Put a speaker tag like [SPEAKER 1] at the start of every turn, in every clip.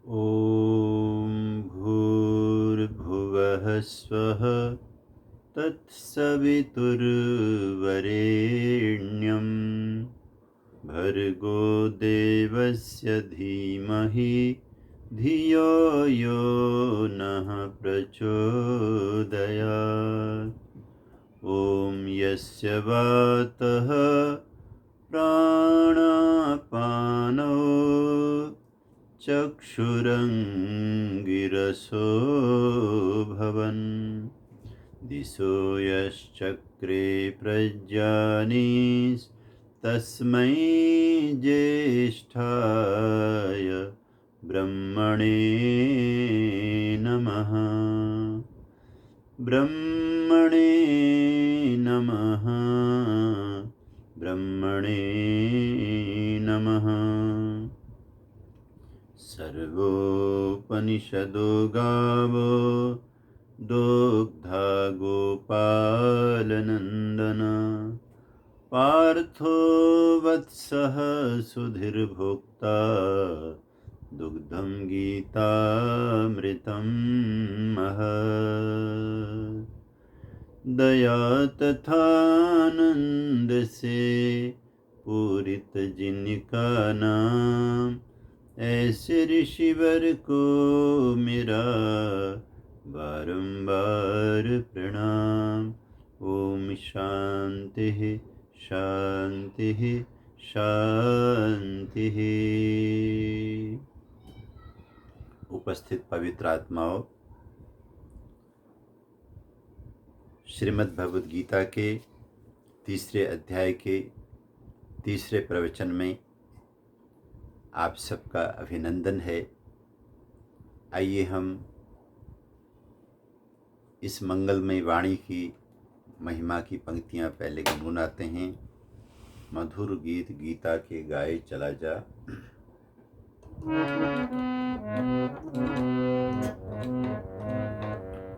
[SPEAKER 1] ॐ भूर्भुवः स्वः तत्सवितुर्वरेण्यं भर्गो देवस्य धीमहि धियो यो नः प्रचोदयात्। ॐ यस्य वातः प्राणापानो चक्षुरङ्गिरसो भवन् दिशो यश्चक्रे प्रज्ञानीस्तस्मै ज्येष्ठाय ब्रह्मणे नमः। ब्रह्मणे नमः। ब्रह्मणे नमः। सर्वोपनिषदो गावो दोग्धा गोपालनन्दन पार्थो वत्सः सुधीर्भोक्ता दुग्धं गीतामृतं महत्। दया तथानंद से पूरित जिनका नाम ऐसे ऋषिवर को मेरा बारंबार प्रणाम। ओम शांति शांति शांति। उपस्थित पवित्र आत्माओं, श्रीमद् भगवद गीता के तीसरे अध्याय के तीसरे प्रवचन में आप सबका अभिनंदन है। आइए हम इस मंगलमय वाणी की महिमा की पंक्तियां पहले गुनगुनाते हैं। मधुर गीत गीता के गाए चला जा।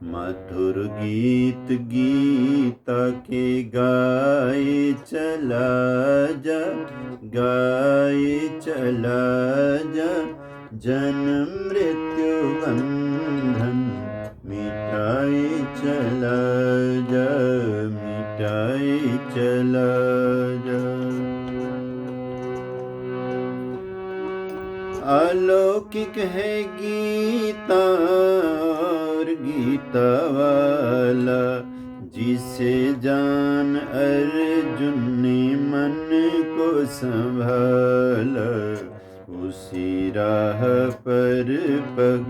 [SPEAKER 1] मधुर गीत गीता के गाए चला जा, गाए चला जा। जन्म मृत्यु बंधन मिटाए चला जा, मिटाए चला जा। अलौकिक है गीता और गीता वाला, जिसे जान अर्जुन ने मन को संभाला। उसी राह पर पग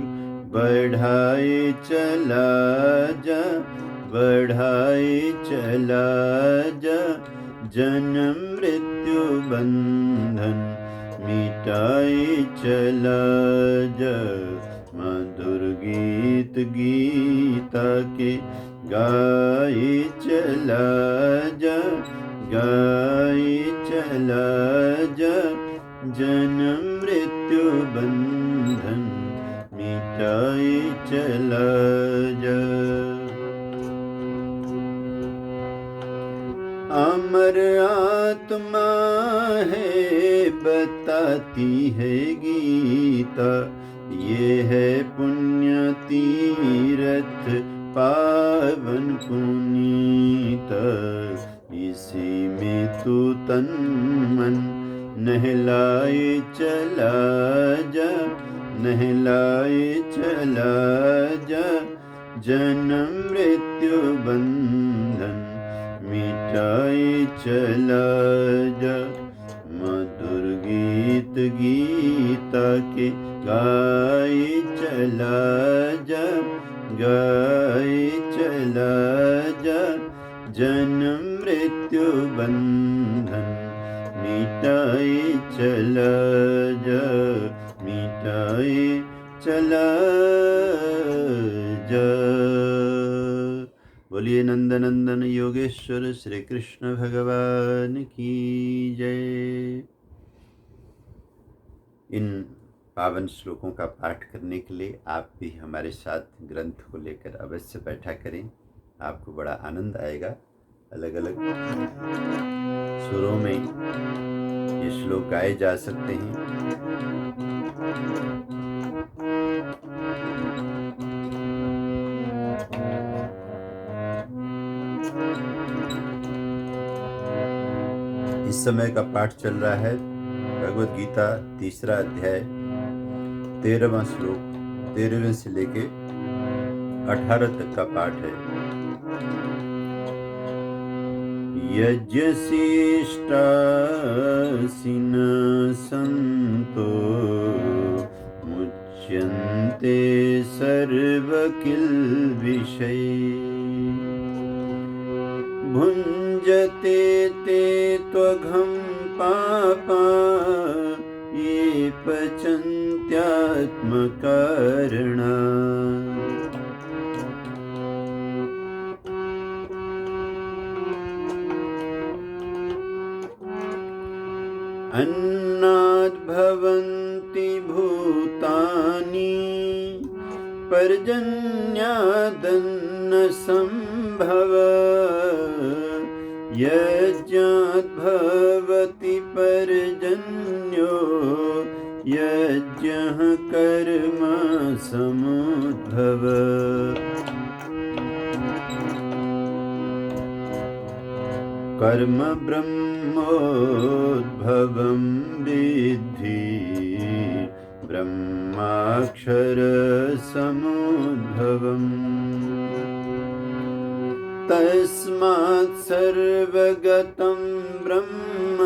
[SPEAKER 1] बढ़ाए चला जा, बढ़ाए चला जा। जन्म मृत्यु बंधन मिटाए चला जा। मधुर गीत गीता के गाए चला जा, गाए चला जा। जन्म मृत्यु बंधन मिटाए चला जा। अमर आत्मा है बताती है गीता, ये है पुण्य तीरथ पावन पुनीता। इसी में तू तन मन नहलाए चला जा, नहलाए चला जा। जन्म मृत्यु बंधन मिटाए चला जा। मधुर गीत गीता के गाए चला जा, गाए चला जा। जन्म मृत्यु बंधन मिटाए चला जा, मिटाए चला जा। बोलिए नंदनंदन योगेश्वर श्री कृष्ण भगवान की जय। इन पावन श्लोकों का पाठ करने के लिए आप भी हमारे साथ ग्रंथ को लेकर अवश्य बैठा करें। आपको बड़ा आनंद आएगा। अलग अलग सुरों में ये श्लोक गाए जा सकते हैं। इस समय का पाठ चल रहा है भगवत गीता 3रा अध्याय 13वां श्लोक 13वें से लेके 18 तक का पाठ है। यज्ञशिष्टासिन संतो मुच्यन्ते सर्वकिल्बिषै भुञ्जते ते त्वघं पापा ये पचन्त्यात्मकारणा अन्नाद्भवन्ति भूतानि पर्जन्यादन्नसम्भव यज्ञाद्भवति पर्जन्यो यज्ञः कर्म समुद्भव कर्म ब्रह्मोद्भवं विद्धि ब्रह्माक्षर समुद्भवम् तस्मात् सर्वगतं ब्रह्म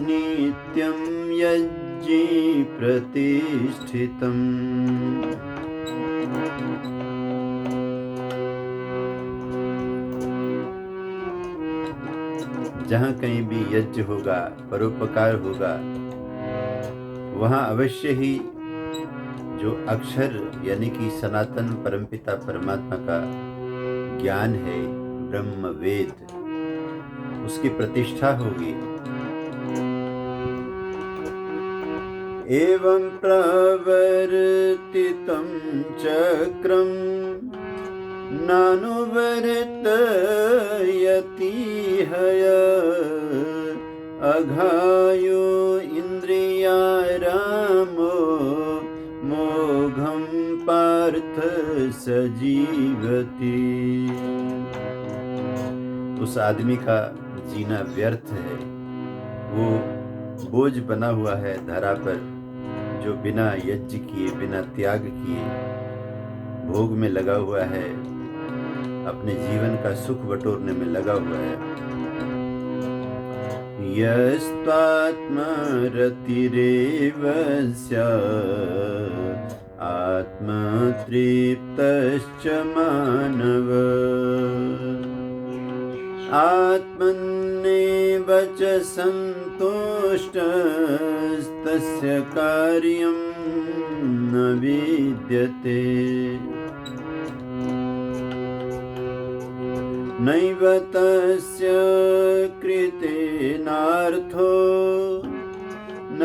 [SPEAKER 1] नित्यं यज्ञे प्रतिष्ठितम्। जहाँ कहीं भी यज्ञ होगा, परोपकार होगा, वहाँ अवश्य ही जो अक्षर यानी कि सनातन परमपिता परमात्मा का ज्ञान है, ब्रह्म वेद, उसकी प्रतिष्ठा होगी। एवं प्रवर्तितं चक्रं नानुवर्तयति हय अघायो इन्द्रियारामो मोघं पार्थ सजीवति। उस आदमी का जीना व्यर्थ है, वो बोझ बना हुआ है धरा पर, जो बिना यज्ञ किए बिना त्याग किए भोग में लगा हुआ है, अपने जीवन का सुख बटोरने में लगा हुआ है। यस्त्वात्मरतिरेव स्यात् आत्मतृप्तश्च मानव आत्मन्नेव च सन्तुष्टस्तस्य कार्यं न विद्यते नैव तस्य कृतेनार्थो न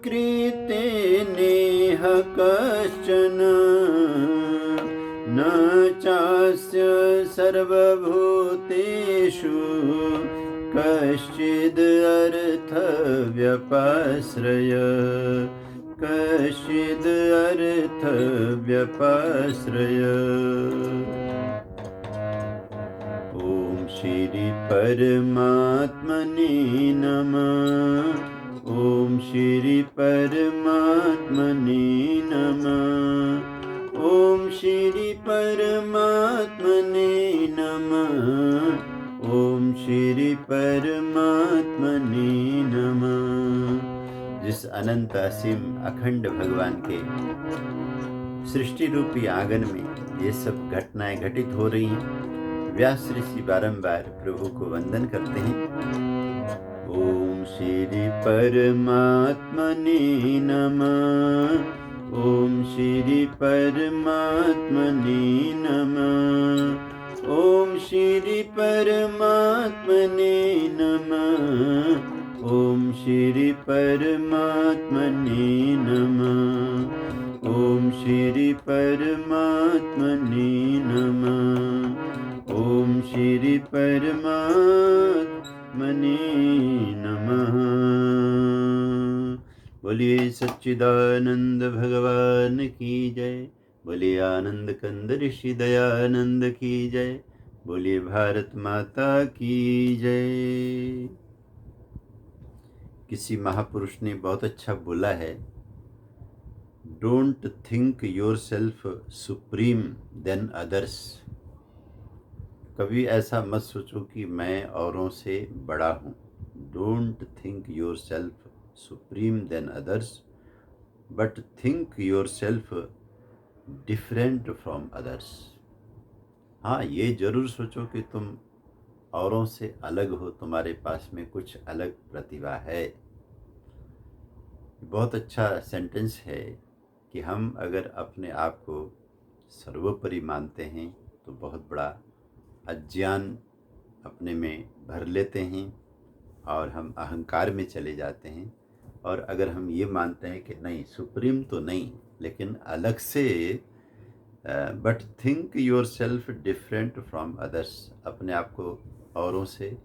[SPEAKER 1] कृतेनेह कश्चन न चास्य सर्वभूतेषु कश्चिद् अर्थव्यपाश्रय कश्चिद् अर्थव्यपाश्रय। ॐ श्री परमात्मने नमः। ॐ श्री परमात्मने नमः। ॐ श्री परमात्मने नमः। ॐ श्री परमात्मने नमः। जिस अनंत असीम अखंड भगवान के सृष्टि रूपी आंगन में ये सब घटनाएं घटित हो रही हैं, व्यास ऋषि बारंबार प्रभु को वंदन करते हैं। ओम श्री परमात्मने नमः। ओम श्री परमात्मने नमः। ओम श्री परमात्मने नमः। ओम श्री परमात्मने नमः। ओम श्री परमात्मने नमः। ओम श्री परमात्मने नमः। बोलिए सच्चिदानंद भगवान की जय। बोलिए आनंद कंद ऋषि दयानंद की जय। बोलिए भारत माता की जय। किसी महापुरुष ने बहुत अच्छा बोला है, don't think your self supreme than others. कभी ऐसा मत सोचो कि मैं औरों से बड़ा हूँ। Don't think your self supreme than others but think your self different from others. हाँ, ये जरूर सोचो कि तुम औरों से अलग हो, तुम्हारे पास में कुछ अलग प्रतिभा है। बहुत अच्छा सेंटेंस है कि हम अगर अपने आप को सर्वोपरि मानते हैं तो बहुत बड़ा अज्ञान अपने में भर लेते हैं और हम अहंकार में चले जाते हैं। और अगर हम ये मानते हैं कि नहीं, सुप्रीम तो नहीं लेकिन अलग से, but think your self different from others, अपने आप को औरों से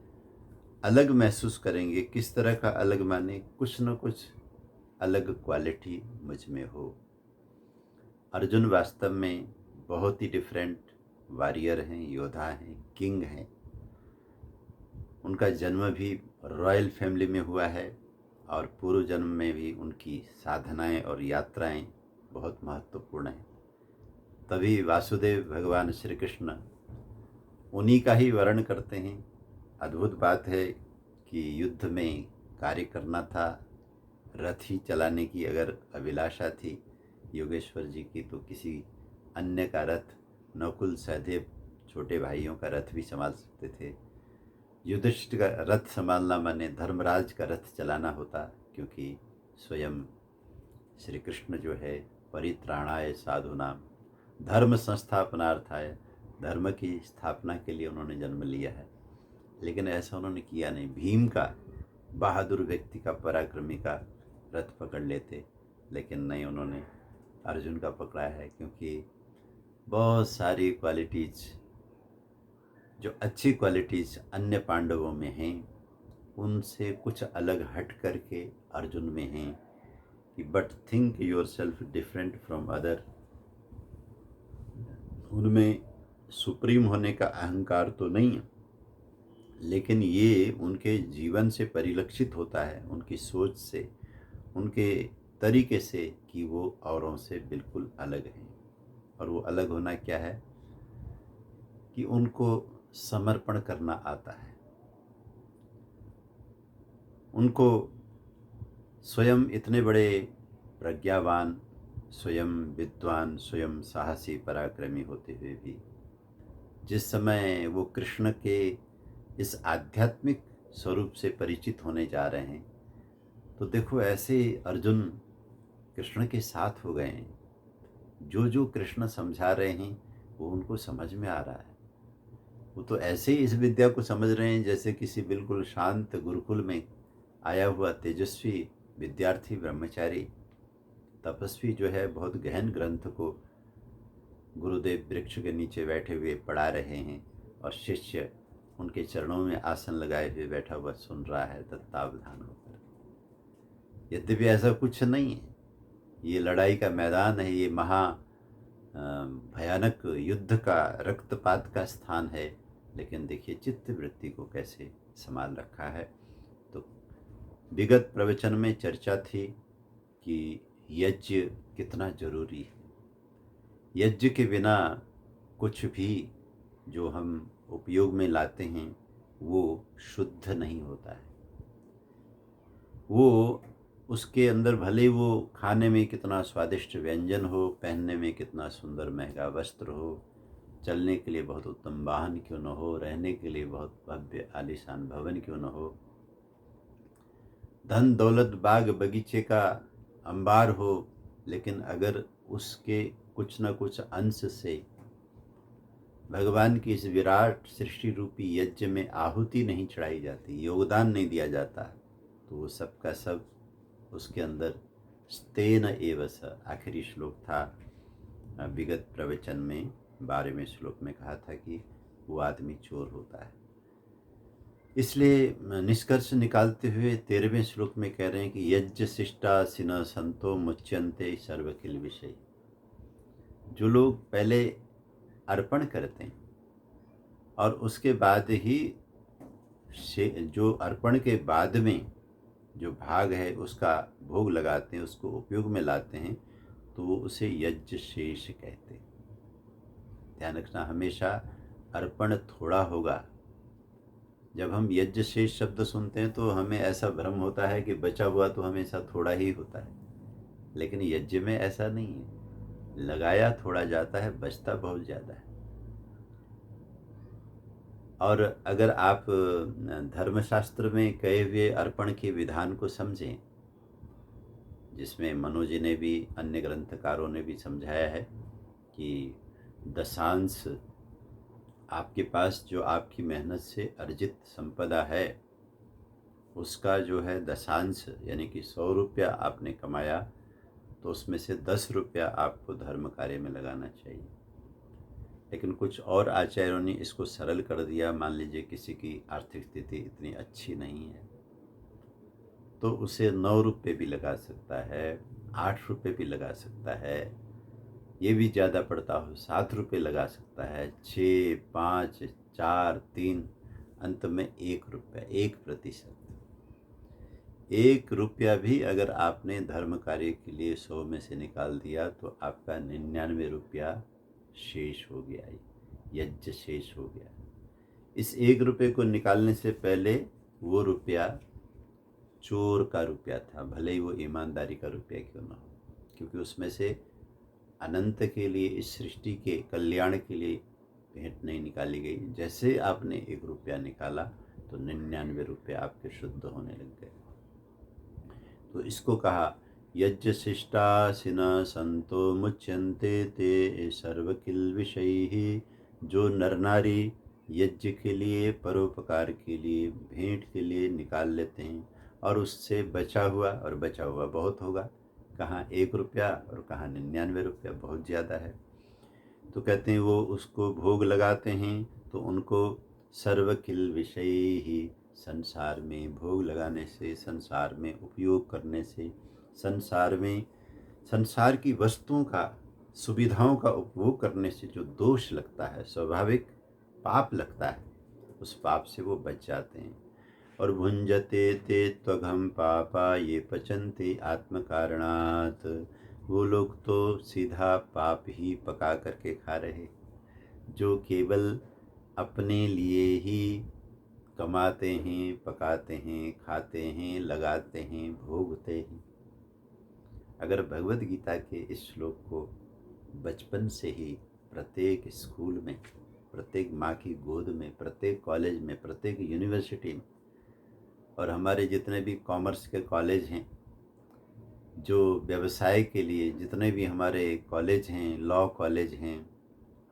[SPEAKER 1] अलग महसूस करेंगे। किस तरह का अलग? माने कुछ न कुछ अलग क्वालिटी मुझ में हो। अर्जुन वास्तव में बहुत ही डिफरेंट वॉरियर हैं, योद्धा हैं, किंग हैं। उनका जन्म भी रॉयल फैमिली में हुआ है और पूर्व जन्म में भी उनकी साधनाएं और यात्राएं बहुत महत्वपूर्ण हैं। तभी वासुदेव भगवान श्री कृष्ण उन्हीं का ही वर्ण करते हैं। अद्भुत बात है कि युद्ध में कार्य करना था, रथ ही चलाने की अगर अभिलाषा थी योगेश्वर जी की, तो किसी अन्य का रथ, नकुल सहदेव छोटे भाइयों का रथ भी संभाल सकते थे। युधिष्ठिर का रथ संभालना माने धर्मराज का रथ चलाना होता, क्योंकि स्वयं श्री कृष्ण जो है परित्राणाय साधुनाम धर्म संस्थापनार्थाय, धर्म की स्थापना के लिए उन्होंने जन्म लिया है। लेकिन ऐसा उन्होंने किया नहीं। भीम का, बहादुर व्यक्ति का, पराक्रमी का रथ पकड़ लेते, लेकिन नहीं, उन्होंने अर्जुन का पकड़ा है। क्योंकि बहुत सारी क्वालिटीज़, जो अच्छी क्वालिटीज़ अन्य पांडवों में हैं, उनसे कुछ अलग हट करके अर्जुन में हैं कि but think your self different from other. उनमें सुप्रीम होने का अहंकार तो नहीं है, लेकिन ये उनके जीवन से परिलक्षित होता है, उनकी सोच से, उनके तरीके से, कि वो औरों से बिल्कुल अलग हैं। और वो अलग होना क्या है कि उनको समर्पण करना आता है। उनको स्वयं इतने बड़े प्रज्ञावान, स्वयं विद्वान, स्वयं साहसी पराक्रमी होते हुए भी जिस समय वो कृष्ण के इस आध्यात्मिक स्वरूप से परिचित होने जा रहे हैं, तो देखो ऐसे अर्जुन कृष्ण के साथ हो गए हैं। जो जो कृष्ण समझा रहे हैं वो उनको समझ में आ रहा है। वो तो ऐसे ही इस विद्या को समझ रहे हैं जैसे किसी बिल्कुल शांत गुरुकुल में आया हुआ तेजस्वी विद्यार्थी, ब्रह्मचारी, तपस्वी जो है बहुत गहन ग्रंथ को गुरुदेव वृक्ष के नीचे बैठे हुए पढ़ा रहे हैं और शिष्य उनके चरणों में आसन लगाए हुए बैठा हुआ सुन रहा है तत्तावधान होकर। यद्यपि ऐसा कुछ नहीं है, ये लड़ाई का मैदान है, ये महा भयानक युद्ध का, रक्तपात का स्थान है। लेकिन देखिए चित्त वृत्ति को कैसे संभाल रखा है। तो विगत प्रवचन में चर्चा थी कि यज्ञ कितना जरूरी है। यज्ञ के बिना कुछ भी जो हम उपयोग में लाते हैं वो शुद्ध नहीं होता है। वो उसके अंदर भले वो खाने में कितना स्वादिष्ट व्यंजन हो, पहनने में कितना सुंदर महंगा वस्त्र हो, चलने के लिए बहुत उत्तम वाहन क्यों न हो, रहने के लिए बहुत भव्य आलीशान भवन क्यों न हो, धन दौलत बाग बगीचे का अंबार हो, लेकिन अगर उसके कुछ न कुछ अंश से भगवान की इस विराट सृष्टि रूपी यज्ञ में आहुति नहीं चढ़ाई जाती, योगदान नहीं दिया जाता, तो वो सब का सब उसके अंदर स्तेन एव स, आखिरी श्लोक था विगत प्रवचन में 12वें श्लोक में कहा था कि वो आदमी चोर होता है। इसलिए निष्कर्ष निकालते हुए 13वें श्लोक में कह रहे हैं कि यज्ञ शिष्टा सिन संतो मुच्यन्ते सर्वकिल विषय। जो लोग पहले अर्पण करते हैं और उसके बाद ही जो अर्पण के बाद में जो भाग है उसका भोग लगाते हैं, उसको उपयोग में लाते हैं, तो वो उसे यज्ञ शेष कहते हैं। ध्यान रखना, हमेशा अर्पण थोड़ा होगा। जब हम यज्ञ शेष शब्द सुनते हैं तो हमें ऐसा भ्रम होता है कि बचा हुआ तो हमेशा थोड़ा ही होता है, लेकिन यज्ञ में ऐसा नहीं है। लगाया थोड़ा जाता है, बचता बहुत ज़्यादा है। और अगर आप धर्मशास्त्र में कहे हुए अर्पण के विधान को समझें, जिसमें मनोज जी ने भी, अन्य ग्रंथकारों ने भी समझाया है कि दशांश, आपके पास जो आपकी मेहनत से अर्जित संपदा है उसका जो है दशांश, यानी कि 100 रुपया आपने कमाया तो उसमें से 10 रुपया आपको धर्म कार्य में लगाना चाहिए। लेकिन कुछ और आचार्यों ने इसको सरल कर दिया। मान लीजिए किसी की आर्थिक स्थिति इतनी अच्छी नहीं है तो उसे 9 रुपये भी लगा सकता है, 8 रुपये भी लगा सकता है, ये भी ज़्यादा पड़ता हो 7 रुपये लगा सकता है, 6, 5, 4, 3, अंत में 1 रुपया, 1%। 1 रुपया भी अगर आपने धर्म कार्य के लिए 100 में से निकाल दिया तो आपका 99 रुपया शेष हो गया, यज्ञ शेष हो गया। इस 1 रुपये को निकालने से पहले वो रुपया चोर का रुपया था, भले ही वो ईमानदारी का रुपया क्यों ना हो, क्योंकि उसमें से अनंत के लिए, इस सृष्टि के कल्याण के लिए भेंट नहीं निकाली गई। जैसे आपने 1 रुपया निकाला तो 99 रुपये आपके शुद्ध होने लग गए। तो इसको कहा यज्ञ शिष्टा सिना संतो मुच्यन्ते ते सर्वकिल विषयी। जो नर नारी यज्ञ के लिए, परोपकार के लिए, भेंट के लिए निकाल लेते हैं और उससे बचा हुआ, और बचा हुआ बहुत होगा, कहाँ 1 रुपया और कहाँ 99 रुपया, बहुत ज़्यादा है, तो कहते हैं वो उसको भोग लगाते हैं तो उनको सर्वकिल विषय ही, संसार में भोग लगाने से, संसार में उपयोग करने से, संसार में संसार की वस्तुओं का, सुविधाओं का उपभोग करने से जो दोष लगता है, स्वाभाविक पाप लगता है, उस पाप से वो बच जाते हैं। और भुंजते ते त्वघम पापा ये पचन्ते आत्म कारणात्। वो लोग तो सीधा पाप ही पका करके खा रहे, जो केवल अपने लिए ही कमाते हैं, पकाते हैं, खाते हैं, लगाते हैं, भोगते हैं। अगर भगवद गीता के इस श्लोक को बचपन से ही प्रत्येक स्कूल में, प्रत्येक माँ की गोद में, प्रत्येक कॉलेज में, प्रत्येक यूनिवर्सिटी में, और हमारे जितने भी कॉमर्स के कॉलेज हैं, जो व्यवसाय के लिए जितने भी हमारे कॉलेज हैं, लॉ कॉलेज हैं,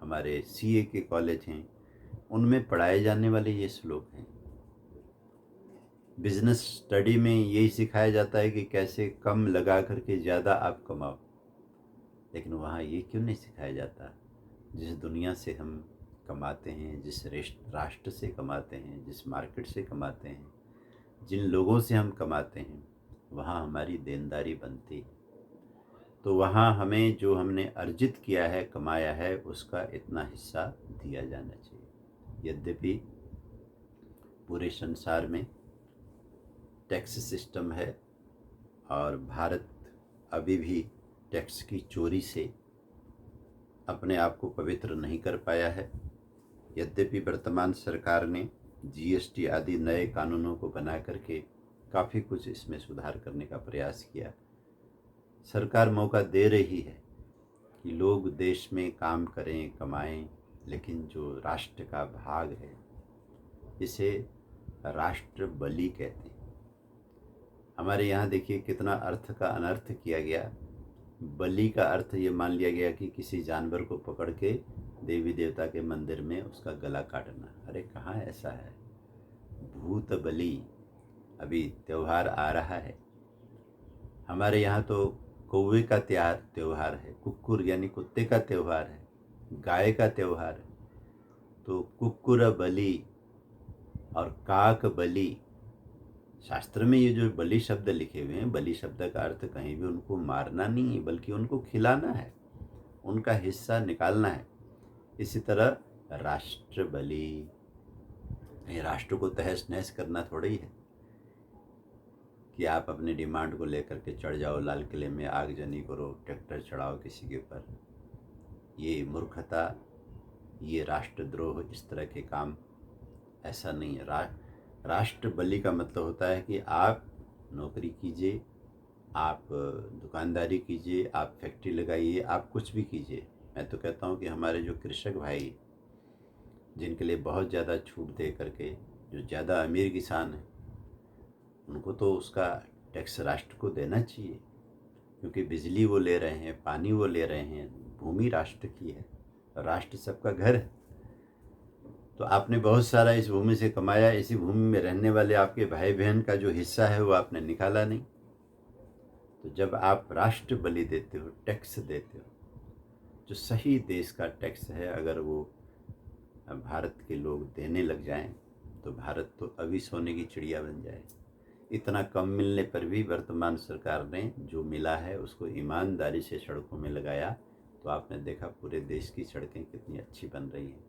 [SPEAKER 1] हमारे सीए के कॉलेज हैं, उनमें पढ़ाए जाने वाले ये श्लोक हैं। बिजनेस स्टडी में यही सिखाया जाता है कि कैसे कम लगा करके ज़्यादा आप कमाओ, लेकिन वहाँ ये क्यों नहीं सिखाया जाता, जिस दुनिया से हम कमाते हैं, जिस राष्ट्र से कमाते हैं, जिस मार्केट से कमाते हैं, जिन लोगों से हम कमाते हैं, वहाँ हमारी देनदारी बनती है। तो वहाँ हमें जो हमने अर्जित किया है, कमाया है, उसका इतना हिस्सा दिया जाना चाहिए। यद्यपि पूरे संसार में टैक्स सिस्टम है और भारत अभी भी टैक्स की चोरी से अपने आप को पवित्र नहीं कर पाया है। यद्यपि वर्तमान सरकार ने जीएसटी आदि नए कानूनों को बना करके काफ़ी कुछ इसमें सुधार करने का प्रयास किया। सरकार मौका दे रही है कि लोग देश में काम करें, कमाएं, लेकिन जो राष्ट्र का भाग है, इसे राष्ट्र बलि कहते हैं। हमारे यहाँ देखिए कितना अर्थ का अनर्थ किया गया। बलि का अर्थ ये मान लिया गया कि किसी जानवर को पकड़ के देवी देवता के मंदिर में उसका गला काटना। अरे कहाँ ऐसा है। भूत बलि, अभी त्यौहार आ रहा है, हमारे यहाँ तो कौवे का त्यौहार है, कुक्कुर यानी कुत्ते का त्यौहार है, गाय का त्यौहार है। तो कुक्कुर बलि और काक बलि, शास्त्र में ये जो बलि शब्द लिखे हुए हैं, बलि शब्द का अर्थ कहीं भी उनको मारना नहीं है, बल्कि उनको खिलाना है, उनका हिस्सा निकालना है। इसी तरह राष्ट्र बलि, राष्ट्र को तहस नहस करना थोड़ा ही है। कि आप अपने डिमांड को लेकर के चढ़ जाओ लाल किले में, आगजनी करो, ट्रैक्टर चढ़ाओ किसी के ऊपर। ये मूर्खता, ये राष्ट्रद्रोह, इस तरह के काम ऐसा नहीं है। राष्ट्र बलि का मतलब होता है कि आप नौकरी कीजिए, आप दुकानदारी कीजिए, आप फैक्ट्री लगाइए, आप कुछ भी कीजिए। मैं तो कहता हूँ कि हमारे जो कृषक भाई, जिनके लिए बहुत ज़्यादा छूट दे करके जो ज़्यादा अमीर किसान हैं, उनको तो उसका टैक्स राष्ट्र को देना चाहिए, क्योंकि बिजली वो ले रहे हैं, पानी वो ले रहे हैं, भूमि राष्ट्र की है, राष्ट्र सबका घर है। तो आपने बहुत सारा इस भूमि से कमाया, इसी भूमि में रहने वाले आपके भाई बहन का जो हिस्सा है वो आपने निकाला नहीं। तो जब आप राष्ट्र बलि देते हो, टैक्स देते हो, जो सही देश का टैक्स है, अगर वो भारत के लोग देने लग जाएं तो भारत तो अभी सोने की चिड़िया बन जाए। इतना कम मिलने पर भी वर्तमान सरकार ने जो मिला है उसको ईमानदारी से सड़कों में लगाया, तो आपने देखा पूरे देश की सड़कें कितनी अच्छी बन रही हैं।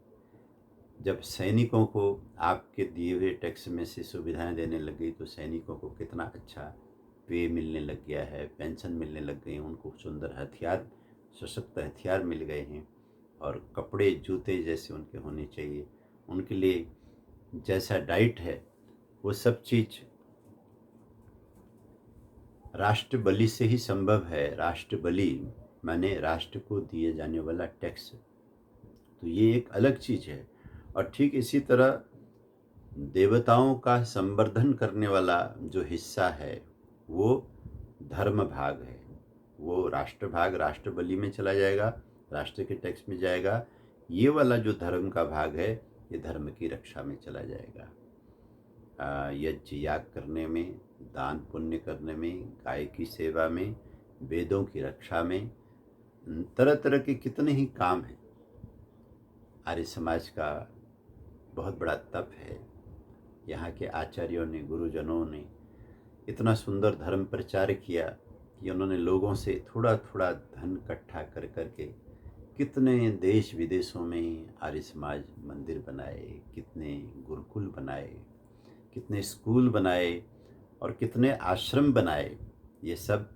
[SPEAKER 1] जब सैनिकों को आपके दिए हुए टैक्स में से सुविधाएं देने लग गई तो सैनिकों को कितना अच्छा पे मिलने लग गया है, पेंशन मिलने लग गई, उनको सुंदर हथियार, सशक्त हथियार मिल गए हैं, और कपड़े जूते जैसे उनके होने चाहिए, उनके लिए जैसा डाइट है, वो सब चीज़ राष्ट्र बलि से ही संभव है। राष्ट्र बलि माने राष्ट्र को दिए जाने वाला टैक्स, तो ये एक अलग चीज़ है। और ठीक इसी तरह देवताओं का संवर्धन करने वाला जो हिस्सा है वो धर्म भाग है, वो राष्ट्र भाग राष्ट्र बलि में चला जाएगा, राष्ट्र के टैक्स में जाएगा। ये वाला जो धर्म का भाग है ये धर्म की रक्षा में चला जाएगा, यज्ञ याग करने में, दान पुण्य करने में, गाय की सेवा में, वेदों की रक्षा में, तरह तरह के कितने ही काम हैं। आर्य समाज का बहुत बड़ा तप है। यहाँ के आचार्यों ने, गुरुजनों ने इतना सुंदर धर्म प्रचार किया कि उन्होंने लोगों से थोड़ा थोड़ा धन इकट्ठा कर करके कितने देश विदेशों में आर्य समाज मंदिर बनाए, कितने गुरुकुल बनाए, कितने स्कूल बनाए और कितने आश्रम बनाए। ये सब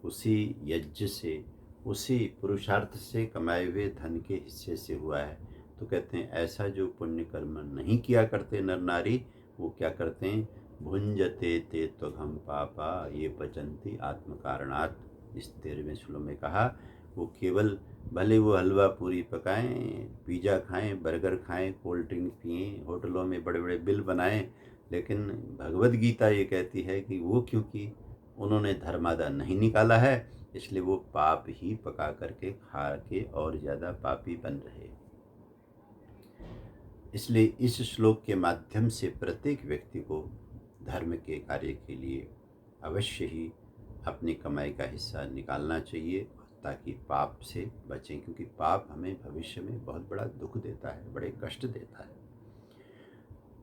[SPEAKER 1] उसी यज्ञ से, उसी पुरुषार्थ से कमाए हुए धन के हिस्से से हुआ है। तो कहते हैं ऐसा जो पुण्य कर्म नहीं किया करते नर नारी, वो क्या करते हैं, भुंजते ते त्वघम पापा ये पचंती आत्म कारणात्। इस 13वें श्लोक में कहा, वो केवल भले वो हलवा पूरी पकाएं, पिज़्ज़ा खाएं, बर्गर खाएं, कोल्ड ड्रिंक पिएं, होटलों में बड़े बड़े बिल बनाएं, लेकिन भगवद गीता ये कहती है कि वो क्योंकि उन्होंने धर्मादा नहीं निकाला है, इसलिए वो पाप ही पका करके खा के और ज़्यादा पापी बन रहे। इसलिए इस श्लोक के माध्यम से प्रत्येक व्यक्ति को धर्म के कार्य के लिए अवश्य ही अपनी कमाई का हिस्सा निकालना चाहिए, ताकि पाप से बचें, क्योंकि पाप हमें भविष्य में बहुत बड़ा दुख देता है, बड़े कष्ट देता है।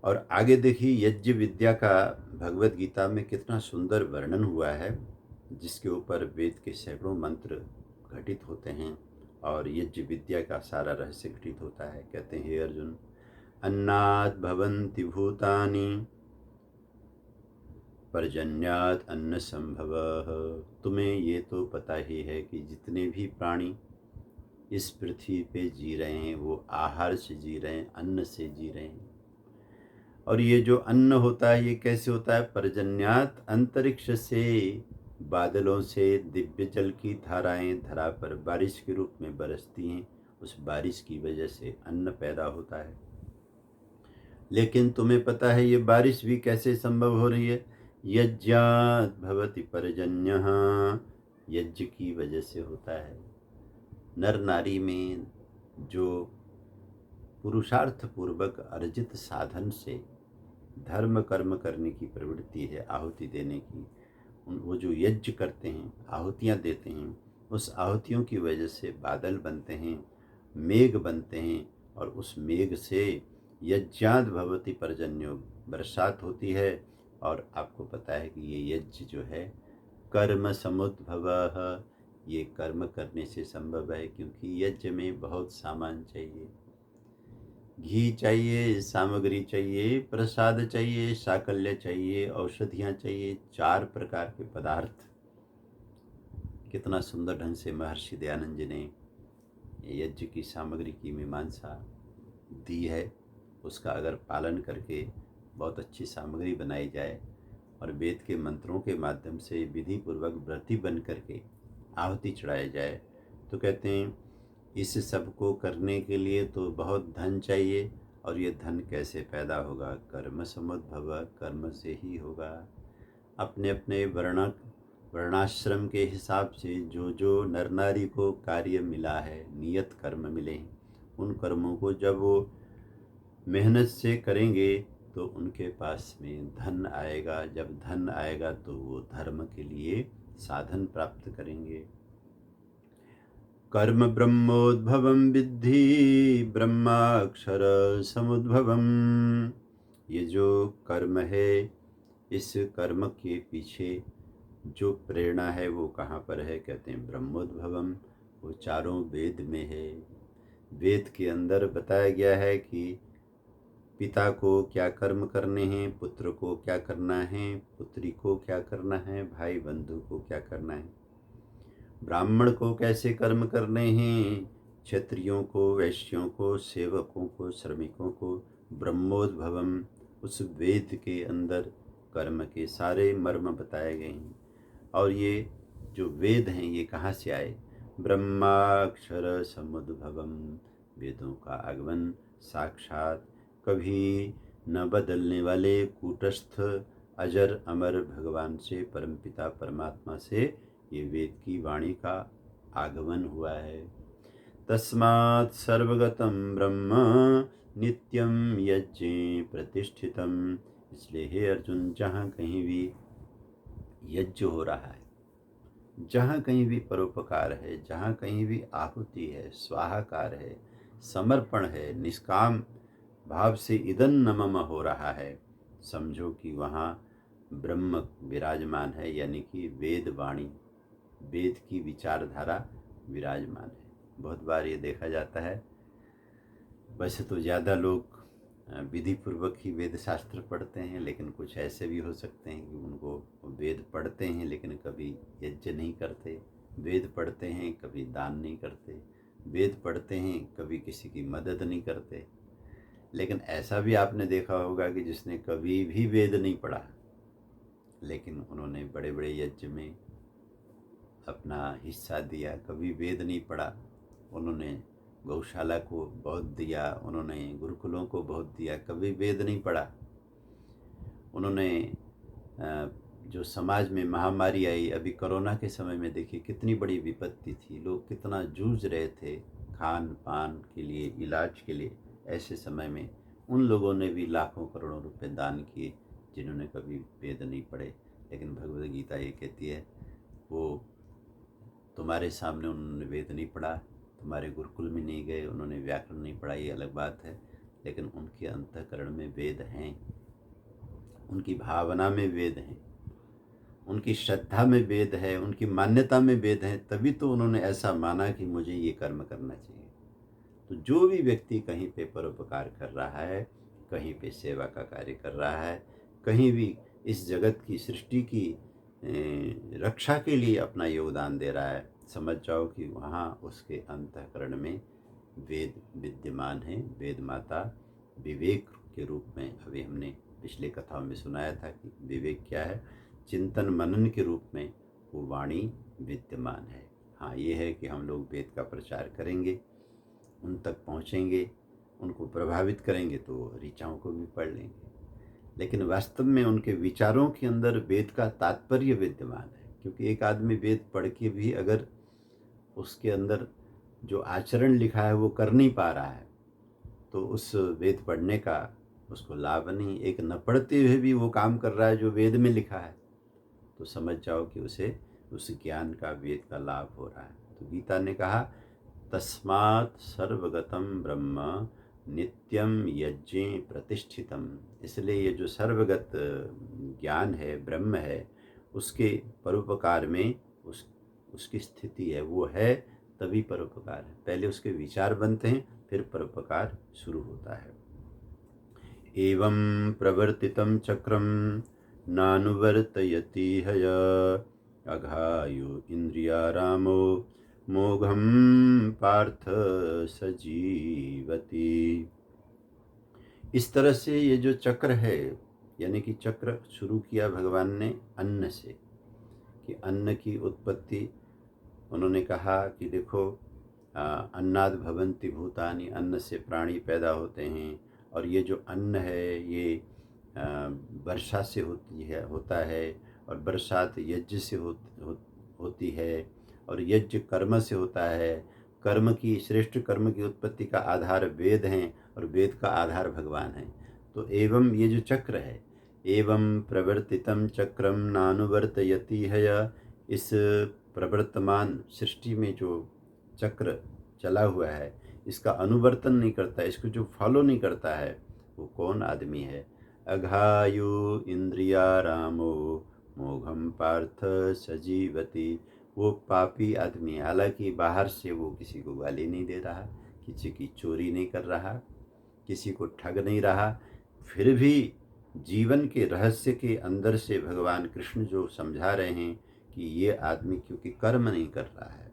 [SPEAKER 1] और आगे देखिए, यज्ञ विद्या का भगवत गीता में कितना सुंदर वर्णन हुआ है, जिसके ऊपर वेद के सैकड़ों मंत्र घटित होते हैं और यज्ञ विद्या का सारा रहस्य घटित होता है। कहते हैं, हे अर्जुन, अन्नात् भवन्ति भूतानि पर्जन्यात् अन्न संभवः। तुम्हें ये तो पता ही है कि जितने भी प्राणी इस पृथ्वी पे जी रहे हैं वो आहार से जी रहे हैं, अन्न से जी रहे हैं। और ये जो अन्न होता है ये कैसे होता है, पर्जन्यात्, अंतरिक्ष से, बादलों से दिव्य जल की धाराएं धरा पर बारिश के रूप में बरसती हैं, उस बारिश की वजह से अन्न पैदा होता है। लेकिन तुम्हें पता है ये बारिश भी कैसे संभव हो रही है, यज्ञात् भवति पर्जन्यः, यज्ञ की वजह से होता है। नर नारी में जो पुरुषार्थ पूर्वक अर्जित साधन से धर्म कर्म करने की प्रवृत्ति है, आहुति देने की, वो जो यज्ञ करते हैं, आहुतियाँ देते हैं, उस आहुतियों की वजह से बादल बनते हैं, मेघ बनते हैं, और उस मेघ से यज्ञाद् भवति पर्जन्यो, बरसात होती है। और आपको पता है कि ये यज्ञ जो है कर्म समुद्भवः, ये कर्म करने से संभव है, क्योंकि यज्ञ में बहुत सामान चाहिए। घी चाहिए, सामग्री चाहिए, प्रसाद चाहिए, साकल्य चाहिए, औषधियाँ चाहिए, 4 प्रकार के पदार्थ। कितना सुंदर ढंग से महर्षि दयानंद जी ने यज्ञ की सामग्री की मीमांसा दी है। उसका अगर पालन करके बहुत अच्छी सामग्री बनाई जाए और वेद के मंत्रों के माध्यम से विधि पूर्वक व्रती बन करके आहुति चढ़ाया जाए, तो कहते हैं इस सब को करने के लिए तो बहुत धन चाहिए। और ये धन कैसे पैदा होगा? कर्म समुद्भव, कर्म से ही होगा। अपने अपने वर्णाश्रम के हिसाब से जो जो नर नारी को कार्य मिला है, नियत कर्म मिले हैं, उन कर्मों को जब वो मेहनत से करेंगे तो उनके पास में धन आएगा। जब धन आएगा तो वो धर्म के लिए साधन प्राप्त करेंगे। कर्म ब्रह्मोद्भवम विद्धि ब्रह्माक्षर समुद्भवम। ये जो कर्म है, इस कर्म के पीछे जो प्रेरणा है वो कहाँ पर है? कहते हैं ब्रह्मोद्भवम। वो चारों वेद में है। वेद के अंदर बताया गया है कि पिता को क्या कर्म करने हैं, पुत्र को क्या करना है, पुत्री को क्या करना है, भाई बंधु को क्या करना है, ब्राह्मण को कैसे कर्म करने हैं, क्षत्रियों को, वैश्यों को, सेवकों को, श्रमिकों को। ब्रह्मोद्भवम, उस वेद के अंदर कर्म के सारे मर्म बताए गए हैं। और ये जो वेद हैं ये कहाँ से आए? ब्रह्माक्षर समुद्भवम। वेदों का आगमन साक्षात कभी न बदलने वाले कूटस्थ अजर अमर भगवान से, परमपिता परमात्मा से ये वेद की वाणी का आगमन हुआ है। तस्मात् सर्वगतं ब्रह्म नित्यं यज्ञे प्रतिष्ठितम। इसलिए हे अर्जुन, जहाँ कहीं भी यज्ञ हो रहा है, जहाँ कहीं भी परोपकार है, जहाँ कहीं भी आहुति है, स्वाहाकार है, समर्पण है, निष्काम भाव से इदन नमम हो रहा है, समझो कि वहाँ ब्रह्म विराजमान है, यानी कि वेद वाणी, वेद की विचारधारा विराजमान है। बहुत बार ये देखा जाता है, वैसे तो ज़्यादा लोग विधि पूर्वक ही वेद शास्त्र पढ़ते हैं, लेकिन कुछ ऐसे भी हो सकते हैं कि उनको वेद पढ़ते हैं लेकिन कभी यज्ञ नहीं करते, वेद पढ़ते हैं कभी दान नहीं करते, वेद पढ़ते हैं कभी किसी की मदद नहीं करते। लेकिन ऐसा भी आपने देखा होगा कि जिसने कभी भी वेद नहीं पढ़ा, लेकिन उन्होंने बड़े बड़े यज्ञ में अपना हिस्सा दिया। कभी वेद नहीं पढ़ा, उन्होंने गौशाला को बहुत दिया, उन्होंने गुरुकुलों को बहुत दिया। कभी वेद नहीं पढ़ा, उन्होंने जो समाज में महामारी आई, अभी कोरोना के समय में देखिए कितनी बड़ी विपत्ति थी, लोग कितना जूझ रहे थे खान पान के लिए, इलाज के लिए। ऐसे समय में उन लोगों ने भी लाखों करोड़ों रुपए दान किए जिन्होंने कभी वेद नहीं पढ़े। लेकिन भगवद गीता ये कहती है, वो तुम्हारे सामने उन्होंने वेद नहीं पढ़ा, तुम्हारे गुरुकुल में नहीं गए, उन्होंने व्याकरण नहीं पढ़ा, ये अलग बात है, लेकिन उनके अंतःकरण में वेद हैं, उनकी भावना में वेद हैं, उनकी श्रद्धा में वेद है, उनकी मान्यता में वेद है। तभी तो उन्होंने ऐसा माना कि मुझे ये कर्म करना चाहिए। तो जो भी व्यक्ति कहीं पे परोपकार कर रहा है, कहीं पे सेवा का कार्य कर रहा है, कहीं भी इस जगत की सृष्टि की रक्षा के लिए अपना योगदान दे रहा है, समझ जाओ कि वहाँ उसके अंतःकरण में वेद विद्यमान है। वेद माता विवेक के रूप में, अभी हमने पिछले कथाओं में सुनाया था कि विवेक क्या है, चिंतन मनन के रूप में वो वाणी विद्यमान है। हाँ, ये है कि हम लोग वेद का प्रचार करेंगे, उन तक पहुँचेंगे, उनको प्रभावित करेंगे तो ऋचाओं को भी पढ़ लेंगे, लेकिन वास्तव में उनके विचारों के अंदर वेद का तात्पर्य विद्यमान है। क्योंकि एक आदमी वेद पढ़ के भी अगर उसके अंदर जो आचरण लिखा है वो कर नहीं पा रहा है, तो उस वेद पढ़ने का उसको लाभ नहीं। एक न पढ़ते हुए भी वो काम कर रहा है जो वेद में लिखा है, तो समझ जाओ कि उसे उस ज्ञान का, वेद का लाभ हो रहा है। तो गीता ने कहा, तस्मात् सर्वगतम ब्रह्म नित्यम यज्ञे प्रतिष्ठितम। इसलिए ये जो सर्वगत ज्ञान है, ब्रह्म है, उसके परोपकार में उसकी स्थिति है, वो है तभी परोपकार है। पहले उसके विचार बनते हैं, फिर परोपकार शुरू होता है। एवं प्रवर्तितं चक्रम नानुवर्तयति हय अघायु इंद्रियारामो मोघम पार्थ सजीवति। इस तरह से ये जो चक्र है, यानी कि चक्र शुरू किया भगवान ने अन्न से, कि अन्न की उत्पत्ति उन्होंने कहा कि देखो अन्नाद भवन्ति भूतानि, अन्न से प्राणी पैदा होते हैं, और ये जो अन्न है ये वर्षा से होता है, और बरसात यज्ञ से होती है, और यज्ञ कर्म से होता है। कर्म की, श्रेष्ठ कर्म की उत्पत्ति का आधार वेद हैं, और वेद का आधार भगवान है। तो एवं ये जो चक्र है, एवं प्रवर्तितं चक्रम नानुवर्तयति है, इस प्रवर्तमान सृष्टि में जो चक्र चला हुआ है, इसका अनुवर्तन नहीं करता, इसको जो फॉलो नहीं करता है, वो कौन आदमी है? अघायु इंद्रियारामो मोघम पार्थ सजीवति। वो पापी आदमी है। हालांकि बाहर से वो किसी को गाली नहीं दे रहा, किसी की चोरी नहीं कर रहा, किसी को ठग नहीं रहा, फिर भी जीवन के रहस्य के अंदर से भगवान कृष्ण जो समझा रहे हैं कि ये आदमी क्योंकि कर्म नहीं कर रहा है,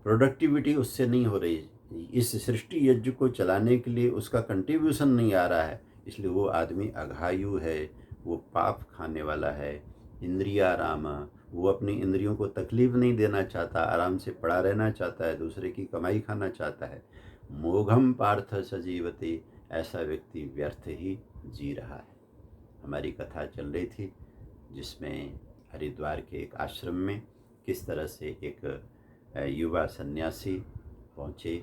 [SPEAKER 1] प्रोडक्टिविटी उससे नहीं हो रही, इस सृष्टि यज्ञ को चलाने के लिए उसका कंट्रीब्यूशन नहीं आ रहा है, इसलिए वो आदमी अघायु है, वो पाप खाने वाला है। इंद्रियाराम, वो अपनी इंद्रियों को तकलीफ नहीं देना चाहता, आराम से पड़ा रहना चाहता है, दूसरे की कमाई खाना चाहता है। मोघम पार्थ सजीवति, ऐसा व्यक्ति व्यर्थ ही जी रहा है। हमारी कथा चल रही थी जिसमें हरिद्वार के एक आश्रम में किस तरह से एक युवा सन्यासी पहुँचे।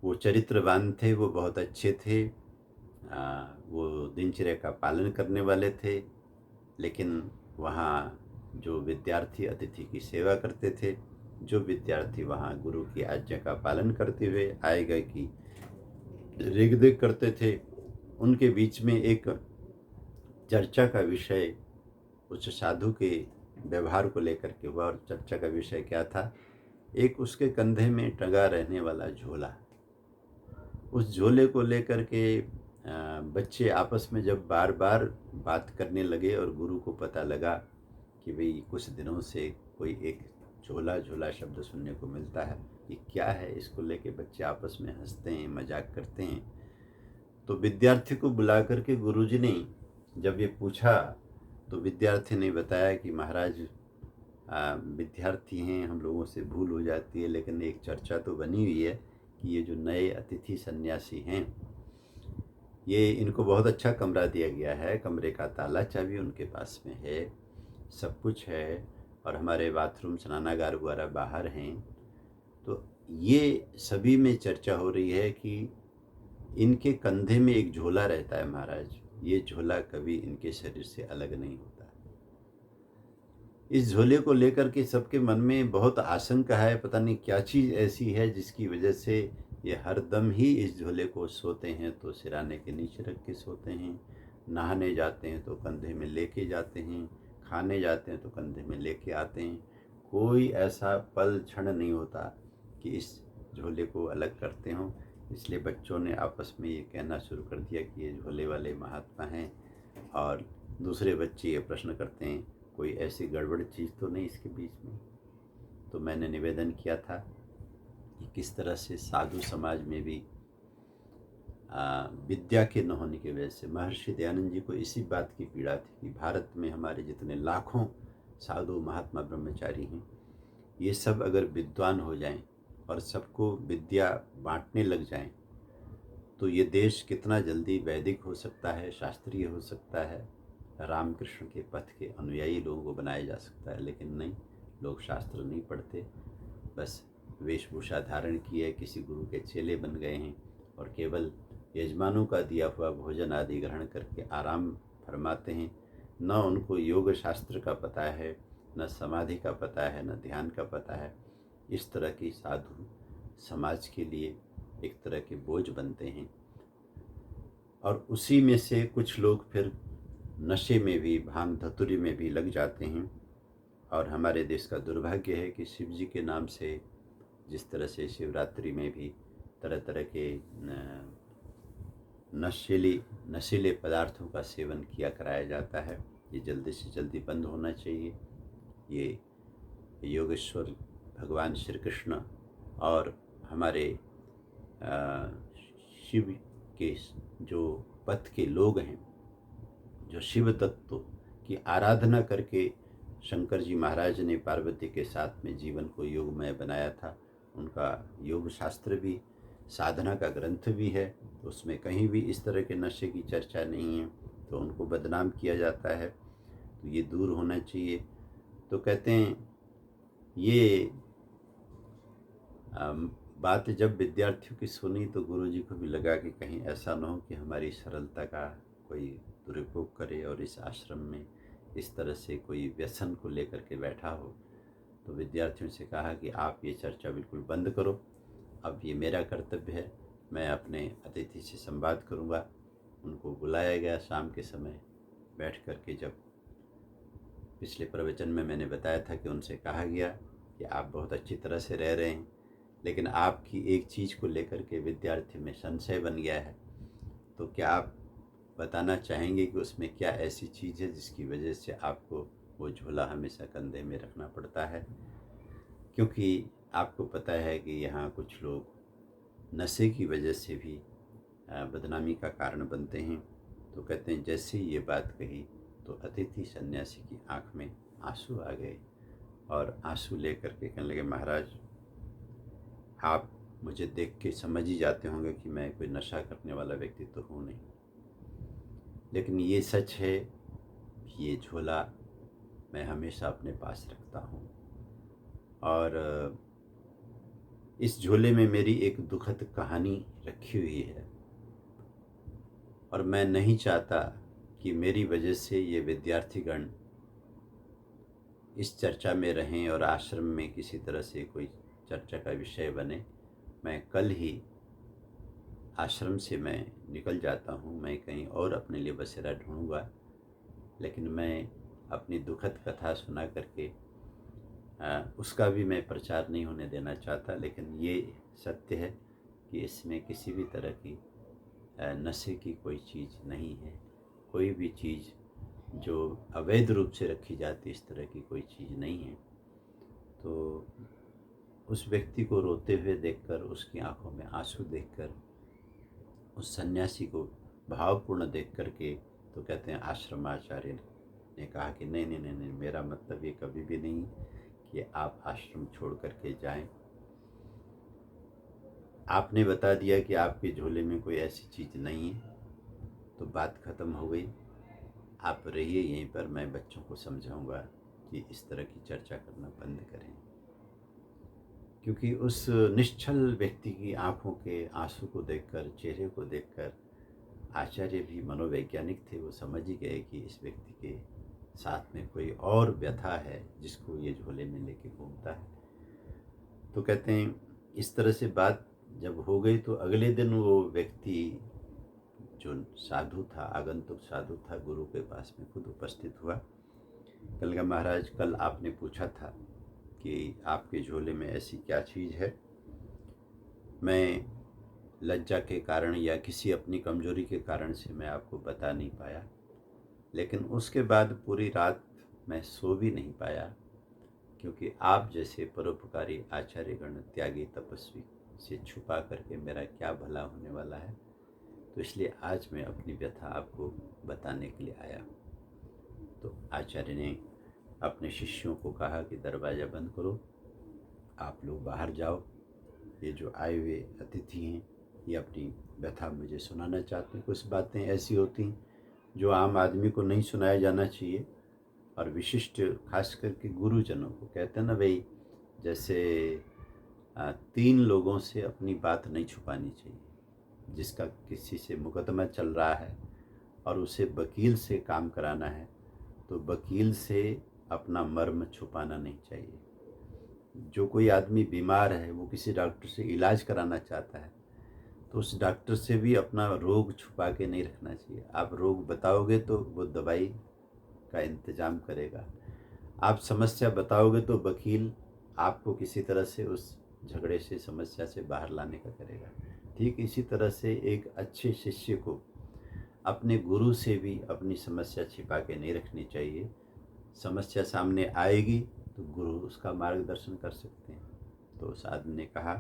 [SPEAKER 1] वो चरित्रवान थे, वो बहुत अच्छे थे, वो दिनचर्या का पालन करने वाले थे, लेकिन वहाँ जो विद्यार्थी अतिथि की सेवा करते थे, जो विद्यार्थी वहाँ गुरु की आज्ञा का पालन करते हुए आए गए की रेख करते थे, उनके बीच में एक चर्चा का विषय उस साधु के व्यवहार को लेकर के हुआ। और चर्चा का विषय क्या था? एक उसके कंधे में टंगा रहने वाला झोला। उस झोले को लेकर के बच्चे आपस में जब बार बार बात करने लगे, और गुरु को पता लगा कि भाई कुछ दिनों से कोई एक झोला झोला शब्द सुनने को मिलता है, ये क्या है? इसको लेके बच्चे आपस में हंसते हैं, मजाक करते हैं। तो विद्यार्थी को बुला करके गुरुजी ने जब ये पूछा, तो विद्यार्थी ने बताया कि महाराज, विद्यार्थी हैं, हम लोगों से भूल हो जाती है, लेकिन एक चर्चा तो बनी हुई है कि ये जो नए अतिथि सन्यासी हैं, ये इनको बहुत अच्छा कमरा दिया गया है, कमरे का ताला चाबी उनके पास में है, सब कुछ है, और हमारे बाथरूम स्नानागार वगैरह बाहर हैं। तो ये सभी में चर्चा हो रही है कि इनके कंधे में एक झोला रहता है महाराज, ये झोला कभी इनके शरीर से अलग नहीं होता। इस झोले को लेकर के सबके मन में बहुत आशंका है, पता नहीं क्या चीज़ ऐसी है जिसकी वजह से ये हर दम ही इस झोले को सोते हैं तो सिराने के नीचे रख के सोते हैं, नहाने जाते हैं तो कंधे में लेके जाते हैं, खाने जाते हैं तो कंधे में लेके आते हैं। कोई ऐसा पल क्षण नहीं होता कि इस झोले को अलग करते हों। इसलिए बच्चों ने आपस में ये कहना शुरू कर दिया कि ये झोले वाले महात्मा हैं, और दूसरे बच्चे ये प्रश्न करते हैं कोई ऐसी गड़बड़ चीज़ तो नहीं इसके बीच में। तो मैंने निवेदन किया था कि किस तरह से साधु समाज में भी विद्या के न होने की वजह से महर्षि दयानंद जी को इसी बात की पीड़ा थी कि भारत में हमारे जितने लाखों साधु महात्मा ब्रह्मचारी हैं, ये सब अगर विद्वान हो जाएं और सबको विद्या बांटने लग जाएं, तो ये देश कितना जल्दी वैदिक हो सकता है, शास्त्रीय हो सकता है, रामकृष्ण के पथ के अनुयायी लोगों को बनाया जा सकता है। लेकिन नहीं, लोग शास्त्र नहीं पढ़ते, बस वेशभूषा धारण की है, किसी गुरु के चेले बन गए हैं, और केवल यजमानों का दिया हुआ भोजन आदि ग्रहण करके आराम फरमाते हैं। न उनको योग शास्त्र का पता है, न समाधि का पता है, न ध्यान का पता है। इस तरह की साधु समाज के लिए एक तरह के बोझ बनते हैं, और उसी में से कुछ लोग फिर नशे में भी, भांग धतूरी में भी लग जाते हैं, और हमारे देश का दुर्भाग्य है कि शिव जी के नाम से जिस तरह से शिवरात्रि में भी तरह तरह के नशीले पदार्थों का सेवन किया कराया जाता है, ये जल्दी से जल्दी बंद होना चाहिए। ये योगेश्वर भगवान श्री कृष्ण और हमारे शिव के जो पथ के लोग हैं, जो शिव तत्व की आराधना करके शंकर जी महाराज ने पार्वती के साथ में जीवन को योगमय बनाया था, उनका योग शास्त्र भी साधना का ग्रंथ भी है, तो उसमें कहीं भी इस तरह के नशे की चर्चा नहीं है, तो उनको बदनाम किया जाता है, तो ये दूर होना चाहिए। तो कहते हैं ये बात जब विद्यार्थियों की सुनी तो गुरुजी को भी लगा कि कहीं ऐसा ना हो कि हमारी सरलता का कोई दुरुपयोग करे और इस आश्रम में इस तरह से कोई व्यसन को लेकर के बैठा हो। तो विद्यार्थियों से कहा कि आप ये चर्चा बिल्कुल बंद करो, अब ये मेरा कर्तव्य है, मैं अपने अतिथि से संवाद करूँगा। उनको बुलाया गया शाम के समय, बैठ कर के जब पिछले प्रवचन में मैंने बताया था कि उनसे कहा गया कि आप बहुत अच्छी तरह से रह रहे हैं, लेकिन आपकी एक चीज़ को लेकर के विद्यार्थी में संशय बन गया है, तो क्या आप बताना चाहेंगे कि उसमें क्या ऐसी चीज़ है जिसकी वजह से आपको वो झोला हमेशा कंधे में रखना पड़ता है? क्योंकि आपको पता है कि यहाँ कुछ लोग नशे की वजह से भी बदनामी का कारण बनते हैं। तो कहते हैं जैसे ही ये बात कही तो अतिथि सन्यासी की आँख में आंसू आ गए और आंसू लेकर के कहने लगे, महाराज आप मुझे देख के समझ ही जाते होंगे कि मैं कोई नशा करने वाला व्यक्ति तो हूँ नहीं, लेकिन ये सच है कि ये झोला मैं हमेशा अपने पास रखता हूँ और इस झोले में मेरी एक दुखद कहानी रखी हुई है और मैं नहीं चाहता कि मेरी वजह से ये विद्यार्थीगण इस चर्चा में रहें और आश्रम में किसी तरह से कोई चर्चा का विषय बने। मैं कल ही आश्रम से मैं निकल जाता हूँ, मैं कहीं और अपने लिए बसेरा ढूंढूंगा, लेकिन मैं अपनी दुखद कथा सुना करके उसका भी मैं प्रचार नहीं होने देना चाहता। लेकिन ये सत्य है कि इसमें किसी भी तरह की नशे की कोई चीज़ नहीं है, कोई भी चीज़ जो अवैध रूप से रखी जाती इस तरह की कोई चीज़ नहीं है। तो उस व्यक्ति को रोते हुए देखकर, उसकी आंखों में आंसू देखकर, उस सन्यासी को भावपूर्ण देख करके, तो कहते हैं आश्रमाचार्य ने कहा कि नहीं नहीं नहीं नहीं, मेरा मतलब ये कभी भी नहीं कि आप आश्रम छोड़ करके जाएं। आपने बता दिया कि आपके झोले में कोई ऐसी चीज़ नहीं है, तो बात ख़त्म हो गई। आप रहिए यहीं पर, मैं बच्चों को समझाऊंगा कि इस तरह की चर्चा करना बंद करें। क्योंकि उस निश्चल व्यक्ति की आंखों के आंसू को देखकर, चेहरे को देखकर आचार्य भी मनोवैज्ञानिक थे, वो समझ ही गए कि इस व्यक्ति के साथ में कोई और व्यथा है जिसको ये झोले में लेके घूमता है। तो कहते हैं इस तरह से बात जब हो गई तो अगले दिन वो व्यक्ति जो साधु था, आगंतुक साधु था, गुरु के पास में खुद उपस्थित हुआ। कल का महाराज, कल आपने पूछा था कि आपके झोले में ऐसी क्या चीज़ है, मैं लज्जा के कारण या किसी अपनी कमजोरी के कारण से मैं आपको बता नहीं पाया, लेकिन उसके बाद पूरी रात मैं सो भी नहीं पाया, क्योंकि आप जैसे परोपकारी आचार्यगण, त्यागी, तपस्वी से छुपा करके मेरा क्या भला होने वाला है। तो इसलिए आज मैं अपनी व्यथा आपको बताने के लिए आया। तो आचार्य ने अपने शिष्यों को कहा कि दरवाज़ा बंद करो, आप लोग बाहर जाओ, ये जो आए हुए अतिथि हैं ये अपनी व्यथा मुझे सुनाना चाहते हैं। कुछ बातें ऐसी होती हैं जो आम आदमी को नहीं सुनाया जाना चाहिए, और विशिष्ट खास करके गुरुजनों को। कहते हैं ना भाई, जैसे 3 लोगों से अपनी बात नहीं छुपानी चाहिए। जिसका किसी से मुकदमा चल रहा है और उसे वकील से काम कराना है, तो वकील से अपना मर्म छुपाना नहीं चाहिए। जो कोई आदमी बीमार है, वो किसी डॉक्टर से इलाज कराना चाहता है, तो उस डॉक्टर से भी अपना रोग छुपा के नहीं रखना चाहिए। आप रोग बताओगे तो वो दवाई का इंतज़ाम करेगा। आप समस्या बताओगे तो वकील आपको किसी तरह से उस झगड़े से, समस्या से बाहर लाने का करेगा। ठीक इसी तरह से एक अच्छे शिष्य को अपने गुरु से भी अपनी समस्या छिपा के नहीं रखनी चाहिए। समस्या सामने आएगी तो गुरु उसका मार्गदर्शन कर सकते हैं। तो उस आदमी ने कहा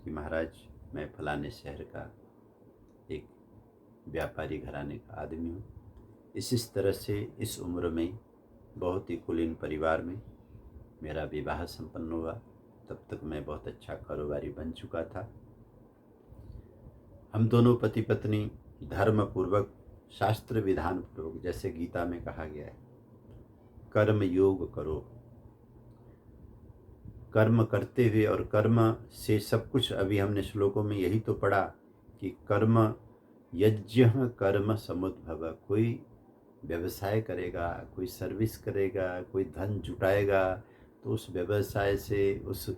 [SPEAKER 1] कि महाराज, मैं फलाने शहर का एक व्यापारी घराने का आदमी हूँ। इस तरह से इस उम्र में बहुत ही कुलीन परिवार में मेरा विवाह संपन्न हुआ। तब तक मैं बहुत अच्छा कारोबारी बन चुका था। हम दोनों पति पत्नी धर्म पूर्वक, शास्त्र विधान पूर्वक, जैसे गीता में कहा गया है, कर्म योग करो। कर्म करते हुए, और कर्म से सब कुछ, अभी हमने श्लोकों में यही तो पढ़ा कि कर्म यज्ञ कर्म समुद्भव। कोई व्यवसाय करेगा, कोई सर्विस करेगा, कोई धन जुटाएगा, तो उस व्यवसाय से, उस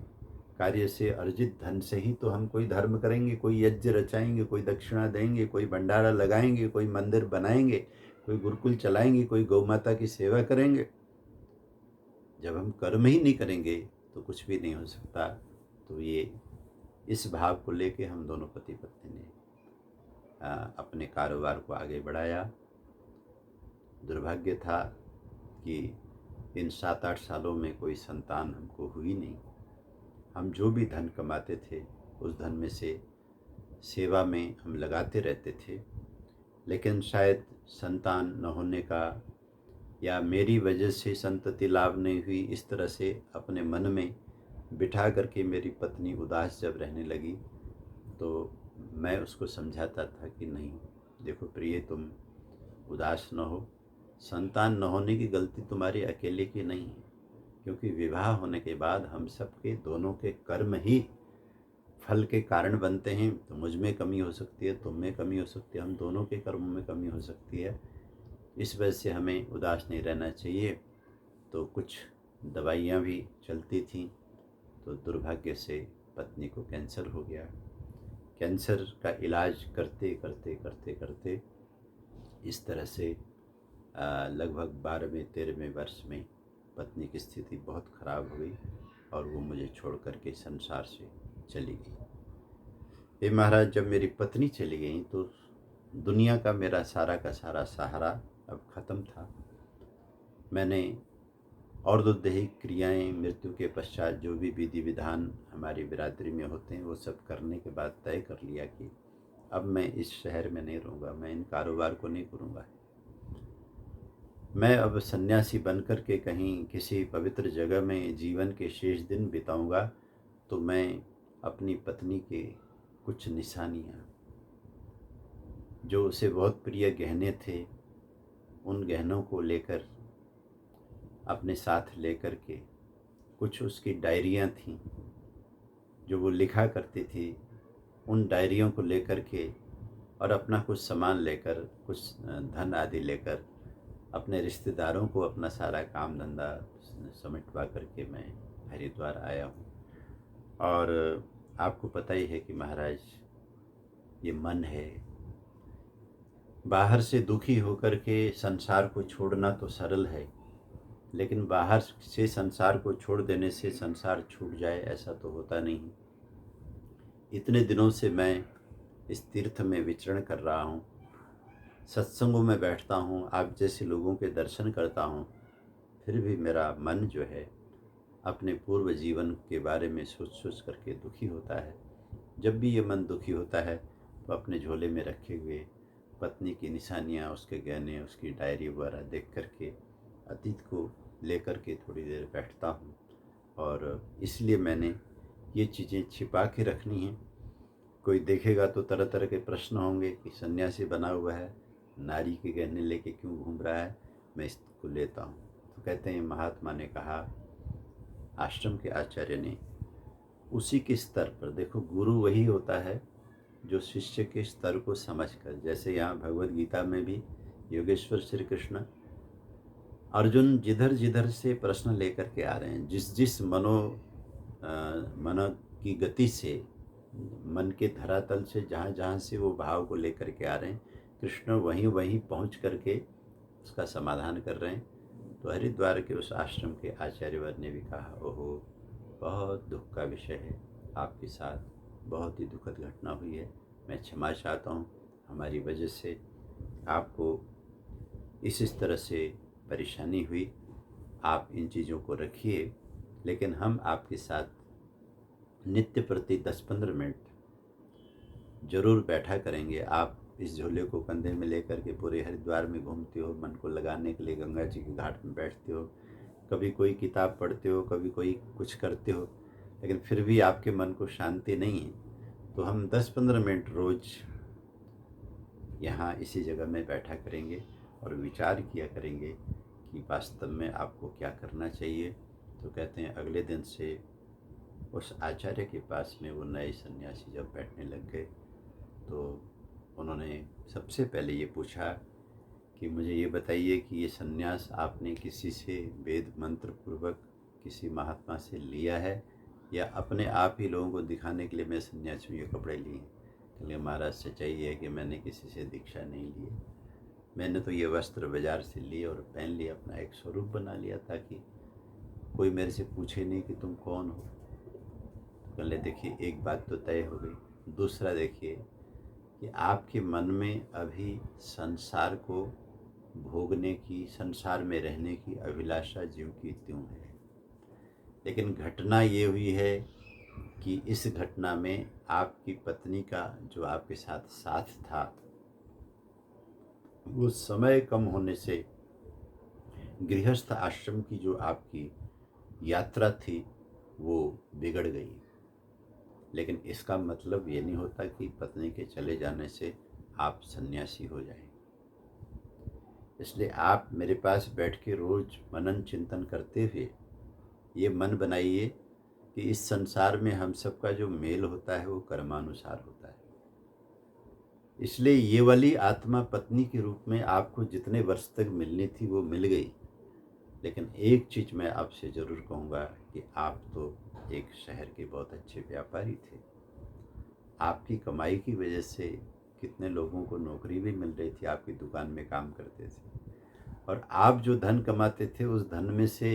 [SPEAKER 1] कार्य से अर्जित धन से ही तो हम कोई धर्म करेंगे, कोई यज्ञ रचाएंगे, कोई दक्षिणा देंगे, कोई भंडारा लगाएंगे, कोई मंदिर बनाएंगे, कोई गुरुकुल चलाएंगे, कोई गौ माता की सेवा करेंगे। जब हम कर्म ही नहीं करेंगे तो कुछ भी नहीं हो सकता। तो ये इस भाव को लेके हम दोनों पति पत्नी ने अपने कारोबार को आगे बढ़ाया। दुर्भाग्य था कि इन 7-8 सालों में कोई संतान हमको हुई नहीं। हम जो भी धन कमाते थे उस धन में से सेवा में हम लगाते रहते थे, लेकिन शायद संतान न होने का या मेरी वजह से संतति लाभ नहीं हुई, इस तरह से अपने मन में बिठा करके मेरी पत्नी उदास जब रहने लगी तो मैं उसको समझाता था कि नहीं, देखो प्रिय, तुम उदास न हो। संतान न होने की गलती तुम्हारी अकेले की नहीं है, क्योंकि विवाह होने के बाद हम सबके दोनों के कर्म ही फल के कारण बनते हैं। तो मुझ में कमी हो सकती है, तुम में कमी हो सकती है, हम दोनों के कर्मों में कमी हो सकती है। इस वजह से हमें उदास नहीं रहना चाहिए। तो कुछ दवाइयाँ भी चलती थीं। तो दुर्भाग्य से पत्नी को कैंसर हो गया। कैंसर का इलाज करते करते करते करते इस तरह से लगभग 12वें-13वें वर्ष में पत्नी की स्थिति बहुत ख़राब हो गई और वो मुझे छोड़ कर के संसार से चली गई। हे महाराज, जब मेरी पत्नी चली गई तो दुनिया का मेरा सारा का सारा सहारा अब ख़त्म था। मैंने औरदोदेहिक क्रियाएं, मृत्यु के पश्चात जो भी विधि विधान हमारी बिरादरी में होते हैं, वो सब करने के बाद तय कर लिया कि अब मैं इस शहर में नहीं रहूँगा, मैं इन कारोबार को नहीं करूँगा। मैं अब सन्यासी बनकर के कहीं किसी पवित्र जगह में जीवन के शेष दिन बिताऊंगा। तो मैं अपनी पत्नी के कुछ निशानियाँ, जो उसे बहुत प्रिय गहने थे, उन गहनों को लेकर, अपने साथ लेकर के, कुछ उसकी डायरियाँ थीं जो वो लिखा करती थी, उन डायरियों को लेकर के और अपना कुछ सामान लेकर, कुछ धन आदि लेकर अपने रिश्तेदारों को अपना सारा काम धंधा समेटवा करके मैं हरिद्वार आया हूँ। और आपको पता ही है कि महाराज, ये मन है, बाहर से दुखी होकर के संसार को छोड़ना तो सरल है, लेकिन बाहर से संसार को छोड़ देने से संसार छूट जाए ऐसा तो होता नहीं। इतने दिनों से मैं इस तीर्थ में विचरण कर रहा हूँ, सत्संगों में बैठता हूँ, आप जैसे लोगों के दर्शन करता हूँ, फिर भी मेरा मन जो है अपने पूर्व जीवन के बारे में सोच सोच करके दुखी होता है। जब भी ये मन दुखी होता है तो अपने झोले में रखे हुए पत्नी की निशानियाँ, उसके गहने, उसकी डायरी वगैरह देख करके अतीत को लेकर के थोड़ी देर बैठता हूँ। और इसलिए मैंने ये चीज़ें छिपा के रखनी हैं। कोई देखेगा तो तरह तरह के प्रश्न होंगे कि सन्यासी बना हुआ है, नारी के गहने लेके क्यों घूम रहा है। मैं इसको लेता हूँ। तो कहते हैं, महात्मा ने कहा, आश्रम के आचार्य ने, उसी के स्तर पर देखो, गुरु वही होता है जो शिष्य के स्तर को समझकर, जैसे यहाँ भगवद गीता में भी योगेश्वर श्री कृष्ण, अर्जुन जिधर जिधर से प्रश्न लेकर के आ रहे हैं, जिस जिस मन की गति से, मन के धरातल से, जहाँ जहाँ से वो भाव को लेकर के आ रहे हैं, कृष्ण वहीं वहीं पहुँच करके उसका समाधान कर रहे हैं। तो हरिद्वार के उस आश्रम के आचार्यवर ने भी कहा, ओहो, बहुत दुख का विषय है, आपके साथ बहुत ही दुखद घटना हुई है, मैं क्षमा चाहता हूँ, हमारी वजह से आपको इस तरह से परेशानी हुई, आप इन चीज़ों को रखिए, लेकिन हम आपके साथ नित्य प्रति 10-15 मिनट ज़रूर बैठा करेंगे। आप इस झोले को कंधे में लेकर के पूरे हरिद्वार में घूमते हो, मन को लगाने के लिए गंगा जी के घाट में बैठते हो, कभी कोई किताब पढ़ते हो, कभी कोई कुछ करते हो, लेकिन फिर भी आपके मन को शांति नहीं है। तो हम 10-15 मिनट रोज़ यहाँ इसी जगह में बैठा करेंगे और विचार किया करेंगे कि वास्तव में आपको क्या करना चाहिए। तो कहते हैं अगले दिन से उस आचार्य के पास में वो नए सन्यासी जब बैठने लग गए तो उन्होंने सबसे पहले ये पूछा कि मुझे ये बताइए कि ये सन्यास आपने किसी से वेद मंत्र पूर्वक किसी महात्मा से लिया है या अपने आप ही लोगों को दिखाने के लिए मैं सन्यासियों के कपड़े लिए हैं? इसलिए महाराज सच्चाई है कि मैंने किसी से दीक्षा नहीं ली, मैंने तो ये वस्त्र बाजार से लिए और पहन लिया, अपना एक स्वरूप बना लिया ताकि कोई मेरे से पूछे नहीं कि तुम कौन हो। तो कहने देखिए एक बात तो तय हो गई, दूसरा देखिए कि आपके मन में अभी संसार को भोगने की, संसार में रहने की अभिलाषा ज्यों की त्यों है, लेकिन घटना ये हुई है कि इस घटना में आपकी पत्नी का जो आपके साथ साथ था वो समय कम होने से गृहस्थ आश्रम की जो आपकी यात्रा थी वो बिगड़ गई। लेकिन इसका मतलब ये नहीं होता कि पत्नी के चले जाने से आप सन्यासी हो जाएं। इसलिए आप मेरे पास बैठ के रोज़ मनन चिंतन करते हुए ये मन बनाइए कि इस संसार में हम सबका जो मेल होता है वो कर्मानुसार होता है। इसलिए ये वाली आत्मा पत्नी के रूप में आपको जितने वर्ष तक मिलनी थी वो मिल गई, लेकिन एक चीज़ मैं आपसे ज़रूर कहूँगा कि आप तो एक शहर के बहुत अच्छे व्यापारी थे, आपकी कमाई की वजह से कितने लोगों को नौकरी भी मिल रही थी, आपकी दुकान में काम करते थे, और आप जो धन कमाते थे उस धन में से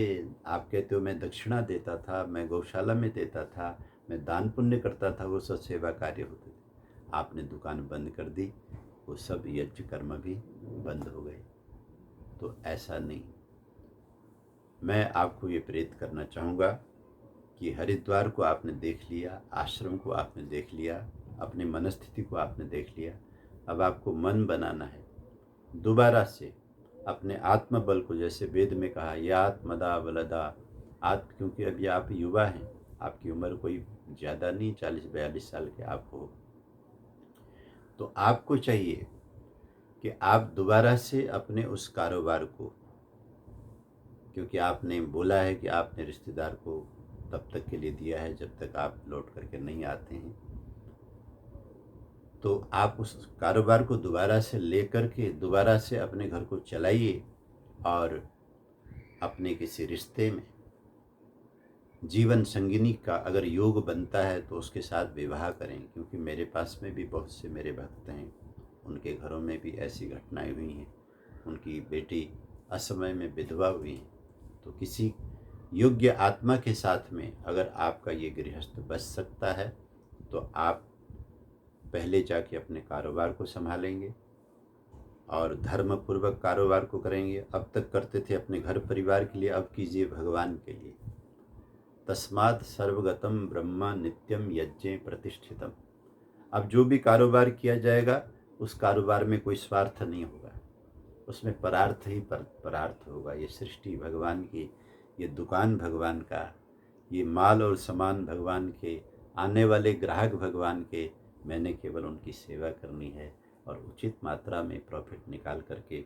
[SPEAKER 1] आप कहते हो मैं दक्षिणा देता था, मैं गौशाला में देता था, मैं दान पुण्य करता था, वो सब सेवा कार्य होते थे। आपने दुकान बंद कर दी, वो सब यज्ञ कर्म भी बंद हो गए। तो ऐसा नहीं, मैं आपको ये प्रेरित करना चाहूँगा कि हरिद्वार को आपने देख लिया, आश्रम को आपने देख लिया, अपनी मनस्थिति को आपने देख लिया, अब आपको मन बनाना है दोबारा से अपने आत्मबल को, जैसे वेद में कहा यात्मदा बलदा आत्म, क्योंकि अभी आप युवा हैं, आपकी उम्र कोई ज़्यादा नहीं, 40-42 साल के आप हो, तो आपको चाहिए कि आप दोबारा से अपने उस कारोबार को, क्योंकि आपने बोला है कि आपने रिश्तेदार को तब तक के लिए दिया है जब तक आप लौट करके नहीं आते हैं, तो आप उस कारोबार को दोबारा से लेकर के दोबारा से अपने घर को चलाइए और अपने किसी रिश्ते में जीवन संगिनी का अगर योग बनता है तो उसके साथ विवाह करें, क्योंकि मेरे पास में भी बहुत से मेरे भक्त हैं, उनके घरों में भी ऐसी घटनाएं हुई हैं, उनकी बेटी असमय में विधवा हुई हैं। तो किसी योग्य आत्मा के साथ में अगर आपका ये गृहस्थ बच सकता है तो आप पहले जाके अपने कारोबार को संभालेंगे और धर्मपूर्वक कारोबार को करेंगे। अब तक करते थे अपने घर परिवार के लिए, अब कीजिए भगवान के लिए। तस्मात् सर्वगतम ब्रह्मा नित्यम यज्ञे प्रतिष्ठितम। अब जो भी कारोबार किया जाएगा उस कारोबार में कोई स्वार्थ नहीं होगा, उसमें परार्थ ही परार्थ होगा। ये सृष्टि भगवान की, ये दुकान भगवान का, ये माल और सामान भगवान के, आने वाले ग्राहक भगवान के, मैंने केवल उनकी सेवा करनी है और उचित मात्रा में प्रॉफिट निकाल करके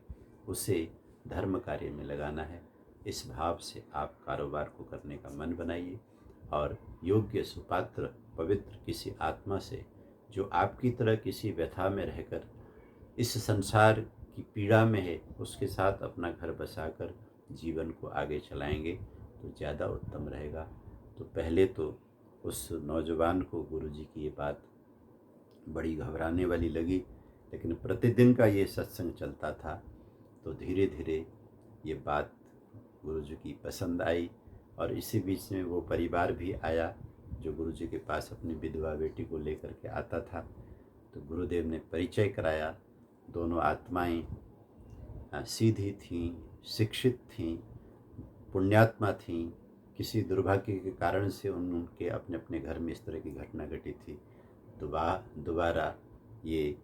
[SPEAKER 1] उसे धर्म कार्य में लगाना है। इस भाव से आप कारोबार को करने का मन बनाइए और योग्य सुपात्र पवित्र किसी आत्मा से जो आपकी तरह किसी व्यथा में रहकर इस संसार की पीड़ा में है, उसके साथ अपना घर बसाकर जीवन को आगे चलाएंगे तो ज़्यादा उत्तम रहेगा। तो पहले तो उस नौजवान को गुरुजी की ये बात बड़ी घबराने वाली लगी, लेकिन प्रतिदिन का ये सत्संग चलता था तो धीरे धीरे ये बात गुरुजी की पसंद आई। और इसी बीच में वो परिवार भी आया जो गुरुजी के पास अपनी विधवा बेटी को लेकर के आता था। तो गुरुदेव ने परिचय कराया। दोनों आत्माएं सीधी थीं, शिक्षित थीं, पुण्यात्मा थीं। किसी दुर्भाग्य के कारण से उनके अपने अपने घर में इस तरह की घटना घटी थी। दोबारा ये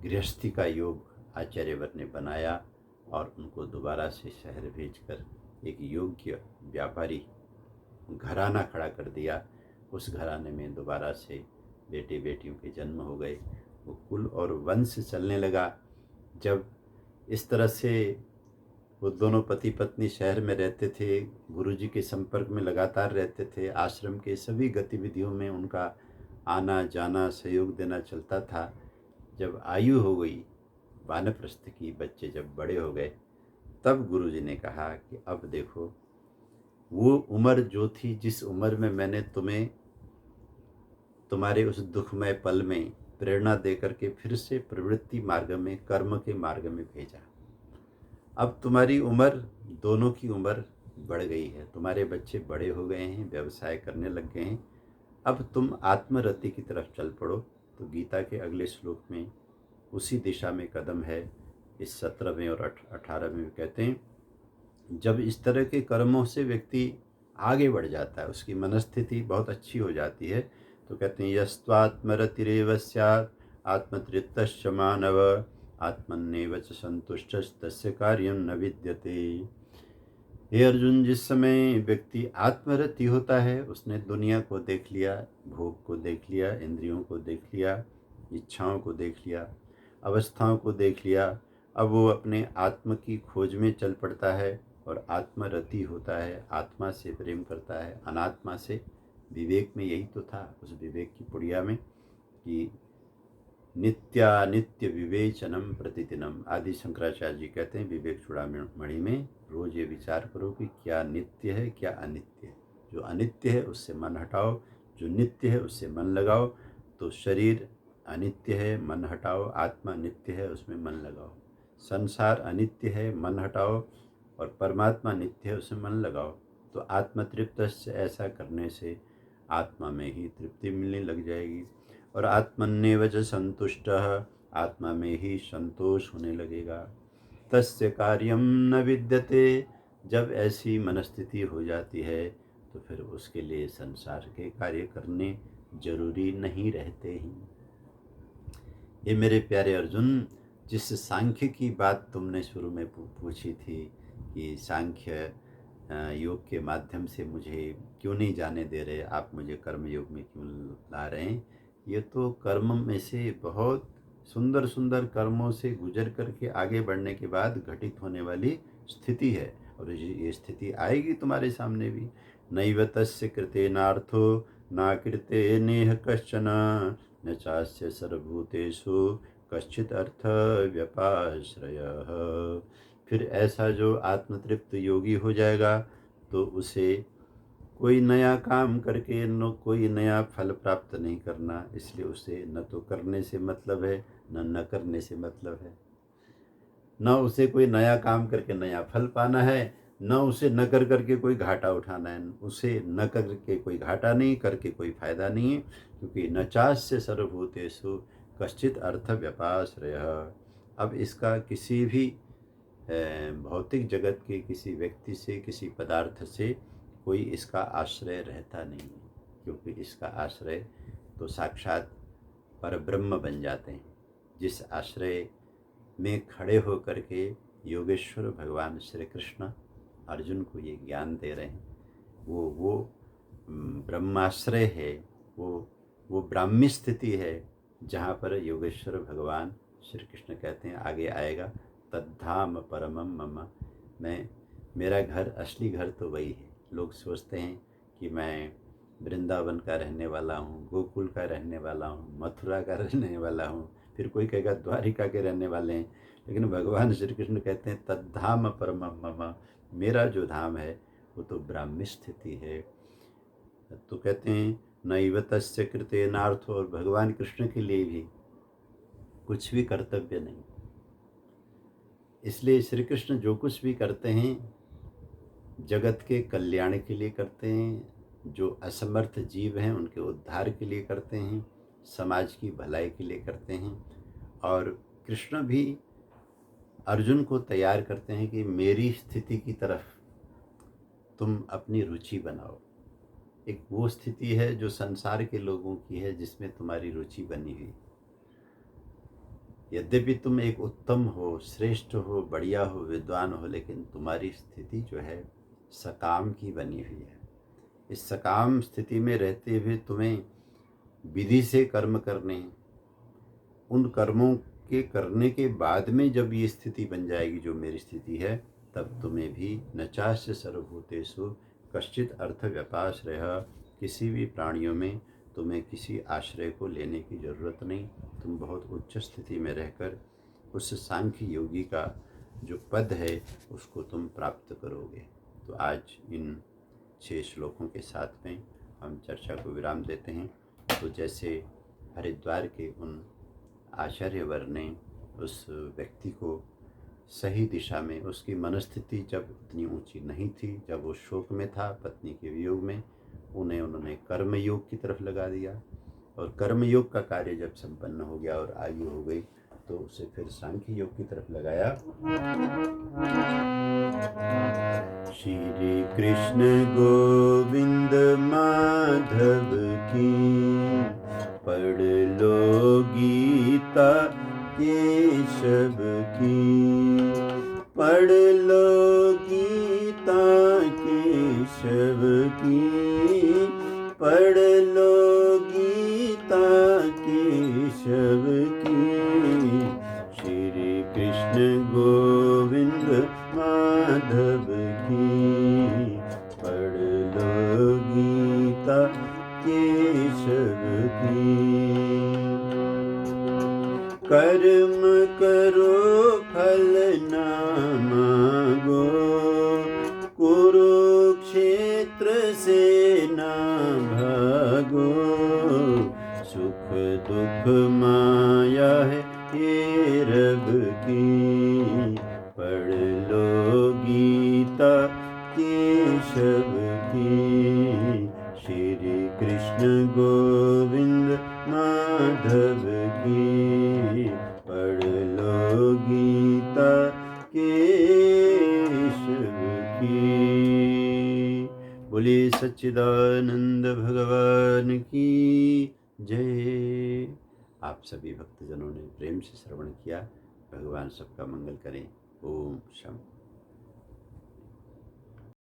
[SPEAKER 1] गृहस्थी का योग आचार्यवर ने बनाया और उनको दोबारा से शहर भेजकर एक योग्य व्यापारी घराना खड़ा कर दिया। उस घराने में दोबारा से बेटे बेटियों के जन्म हो गए। वो कुल और वंश चलने लगा। जब इस तरह से वो दोनों पति पत्नी शहर में रहते थे, गुरुजी के संपर्क में लगातार रहते थे, आश्रम के सभी गतिविधियों में उनका आना जाना सहयोग देना चलता था। जब आयु हो गई वानप्रस्थ की, बच्चे जब बड़े हो गए, तब गुरुजी ने कहा कि अब देखो, वो उम्र जो थी, जिस उम्र में मैंने तुम्हें तुम्हारे उस दुखमय पल में प्रेरणा देकर के फिर से प्रवृत्ति मार्ग में, कर्म के मार्ग में भेजा, अब तुम्हारी उम्र, दोनों की उम्र बढ़ गई है। तुम्हारे बच्चे बड़े हो गए हैं, व्यवसाय करने लग गए हैं। अब तुम आत्मरति की तरफ चल पड़ो। तो गीता के अगले श्लोक में उसी दिशा में कदम है। इस 17वें और 18वें कहते हैं, जब इस तरह के कर्मों से व्यक्ति आगे बढ़ जाता है, उसकी मनस्थिति बहुत अच्छी हो जाती है, तो कहते हैं यस्त्वात्मरतिरेव स्यात् आत्मतृप्तश्च मानव आत्मन्नेव च संतुष्टस्तस्य कार्यं न विद्यते। हे अर्जुन, जिस समय व्यक्ति आत्मरति होता है, उसने दुनिया को देख लिया, भोग को देख लिया, इंद्रियों को देख लिया, इच्छाओं को देख लिया, अवस्थाओं को देख लिया। अब वो अपने आत्म की खोज में चल पड़ता है और आत्मरति होता है, आत्मा से प्रेम करता है, अनात्मा से। विवेक में यही तो था, उस विवेक की पुड़िया में, कि नित्यानित्य विवेचनम प्रतिदिनम। आदि शंकराचार्य जी कहते हैं विवेक चूड़ामणि में, रोज ये विचार करो कि क्या नित्य है, क्या अनित्य है। जो अनित्य है उससे मन हटाओ, जो नित्य है उससे मन लगाओ। तो शरीर अनित्य है, मन हटाओ, आत्मा नित्य है, उसमें मन लगाओ। संसार अनित्य है, मन हटाओ, और परमात्मा नित्य है, उसमें मन लगाओ। तो आत्मतृप्त से ऐसा करने से आत्मा में ही तृप्ति मिलने लग जाएगी। और आत्मन्नेव च संतुष्टः, आत्मा में ही संतोष होने लगेगा। तस्य कार्यम न विद्यते। जब ऐसी मनस्थिति हो जाती है तो फिर उसके लिए संसार के कार्य करने जरूरी नहीं रहते ही। ये मेरे प्यारे अर्जुन, जिस सांख्य की बात तुमने शुरू में पूछी थी कि सांख्य योग के माध्यम से मुझे क्यों नहीं जाने दे रहे, आप मुझे कर्म योग में क्यों ला रहे हैं, ये तो कर्म में से बहुत सुंदर सुंदर कर्मों से गुजर करके आगे बढ़ने के बाद घटित होने वाली स्थिति है। और ये स्थिति आएगी तुम्हारे सामने भी। नैव तस्य कृतेनार्थो न कृते नेह कश्चन न चास्य सर्वभूतेषु कश्चित अर्थ व्यपाश्रयः। फिर ऐसा जो आत्मतृप्त योगी हो जाएगा तो उसे कोई नया काम करके न कोई नया फल प्राप्त नहीं करना। इसलिए उसे न तो करने से मतलब है, न करने से मतलब है। न उसे कोई नया काम करके नया फल पाना है, न उसे न कर करके कोई घाटा उठाना है। उसे न करके कोई घाटा नहीं, करके कोई फायदा नहीं है, क्योंकि न चास्य सर्वभूतेषु कश्चित अर्थ व्यपाश्रयः। अब इसका किसी भी भौतिक जगत के किसी व्यक्ति से, किसी पदार्थ से कोई इसका आश्रय रहता नहीं है, क्योंकि इसका आश्रय तो साक्षात परब्रह्म बन जाते हैं। जिस आश्रय में खड़े होकर के योगेश्वर भगवान श्री कृष्ण अर्जुन को ये ज्ञान दे रहे हैं, वो ब्रह्माश्रय है, वो ब्राह्मी स्थिति है, जहाँ पर योगेश्वर भगवान श्री कृष्ण कहते हैं, आगे आएगा, तद्धाम परमम मम। मेरा घर, असली घर तो वही है। लोग सोचते हैं कि मैं वृंदावन का रहने वाला हूँ, गोकुल का रहने वाला हूँ, मथुरा का रहने वाला हूँ, फिर कोई कहेगा द्वारिका के रहने वाले हैं। लेकिन भगवान श्री कृष्ण कहते हैं तद्धाम परमम मम, मेरा जो धाम है वो तो ब्राह्मी स्थिति है। तो कहते हैं नैव तस्य कृतेनार्थो, और भगवान कृष्ण के लिए भी कुछ भी कर्तव्य नहीं। इसलिए श्री कृष्ण जो कुछ भी करते हैं जगत के कल्याण के लिए करते हैं, जो असमर्थ जीव हैं उनके उद्धार के लिए करते हैं, समाज की भलाई के लिए करते हैं। और कृष्ण भी अर्जुन को तैयार करते हैं कि मेरी स्थिति की तरफ तुम अपनी रुचि बनाओ। एक वो स्थिति है जो संसार के लोगों की है, जिसमें तुम्हारी रुचि बनी हुई। यद्यपि तुम एक उत्तम हो, श्रेष्ठ हो, बढ़िया हो, विद्वान हो, लेकिन तुम्हारी स्थिति जो है सकाम की बनी हुई है। इस सकाम स्थिति में रहते हुए तुम्हें विधि से कर्म करने हैं। उन कर्मों के करने के बाद में जब ये स्थिति बन जाएगी जो मेरी स्थिति है, तब तुम्हें भी न चास्य सर्वभूतेषु कश्चित अर्थ व्यपाश्रयः, किसी भी प्राणियों में तुम्हें किसी आश्रय को लेने की ज़रूरत नहीं। तुम बहुत उच्च स्थिति में रहकर उस सांख्य योगी का जो पद है उसको तुम प्राप्त करोगे। तो आज इन 6 श्लोकों के साथ में हम चर्चा को विराम देते हैं। तो जैसे हरिद्वार के उन आचार्यवर ने उस व्यक्ति को सही दिशा में, उसकी मनस्थिति जब इतनी ऊंची नहीं थी, जब वो शोक में था पत्नी के वियोग में, उन्होंने कर्म योग की तरफ लगा दिया। और कर्म योग का कार्य जब संपन्न हो गया और आयु हो गई, तो उसे फिर सांख्य योग की तरफ लगाया। श्री कृष्ण गोविंद माधव की, पढ़ लो गीता केशव की, पढ़ लो गीता केशव की, पढ़ लो गीता केशव की। श्री कृष्ण गोविंद माधव की, पढ़ लो गीता केशव की। कर्म करो फल न मांगो, कुरुक्षेत्र से न भागो, सुख दुख माया है ये रब की, पढ़ लो गीता केशव की। श्री कृष्ण गोविंद माधव की, पढ़ लो गीता केशव की। बोलिए सच्चिदानंद भगवान की जय। आप सभी भक्तजनों ने प्रेम से श्रवण किया। भगवान सबका मंगल करें। ओम शम।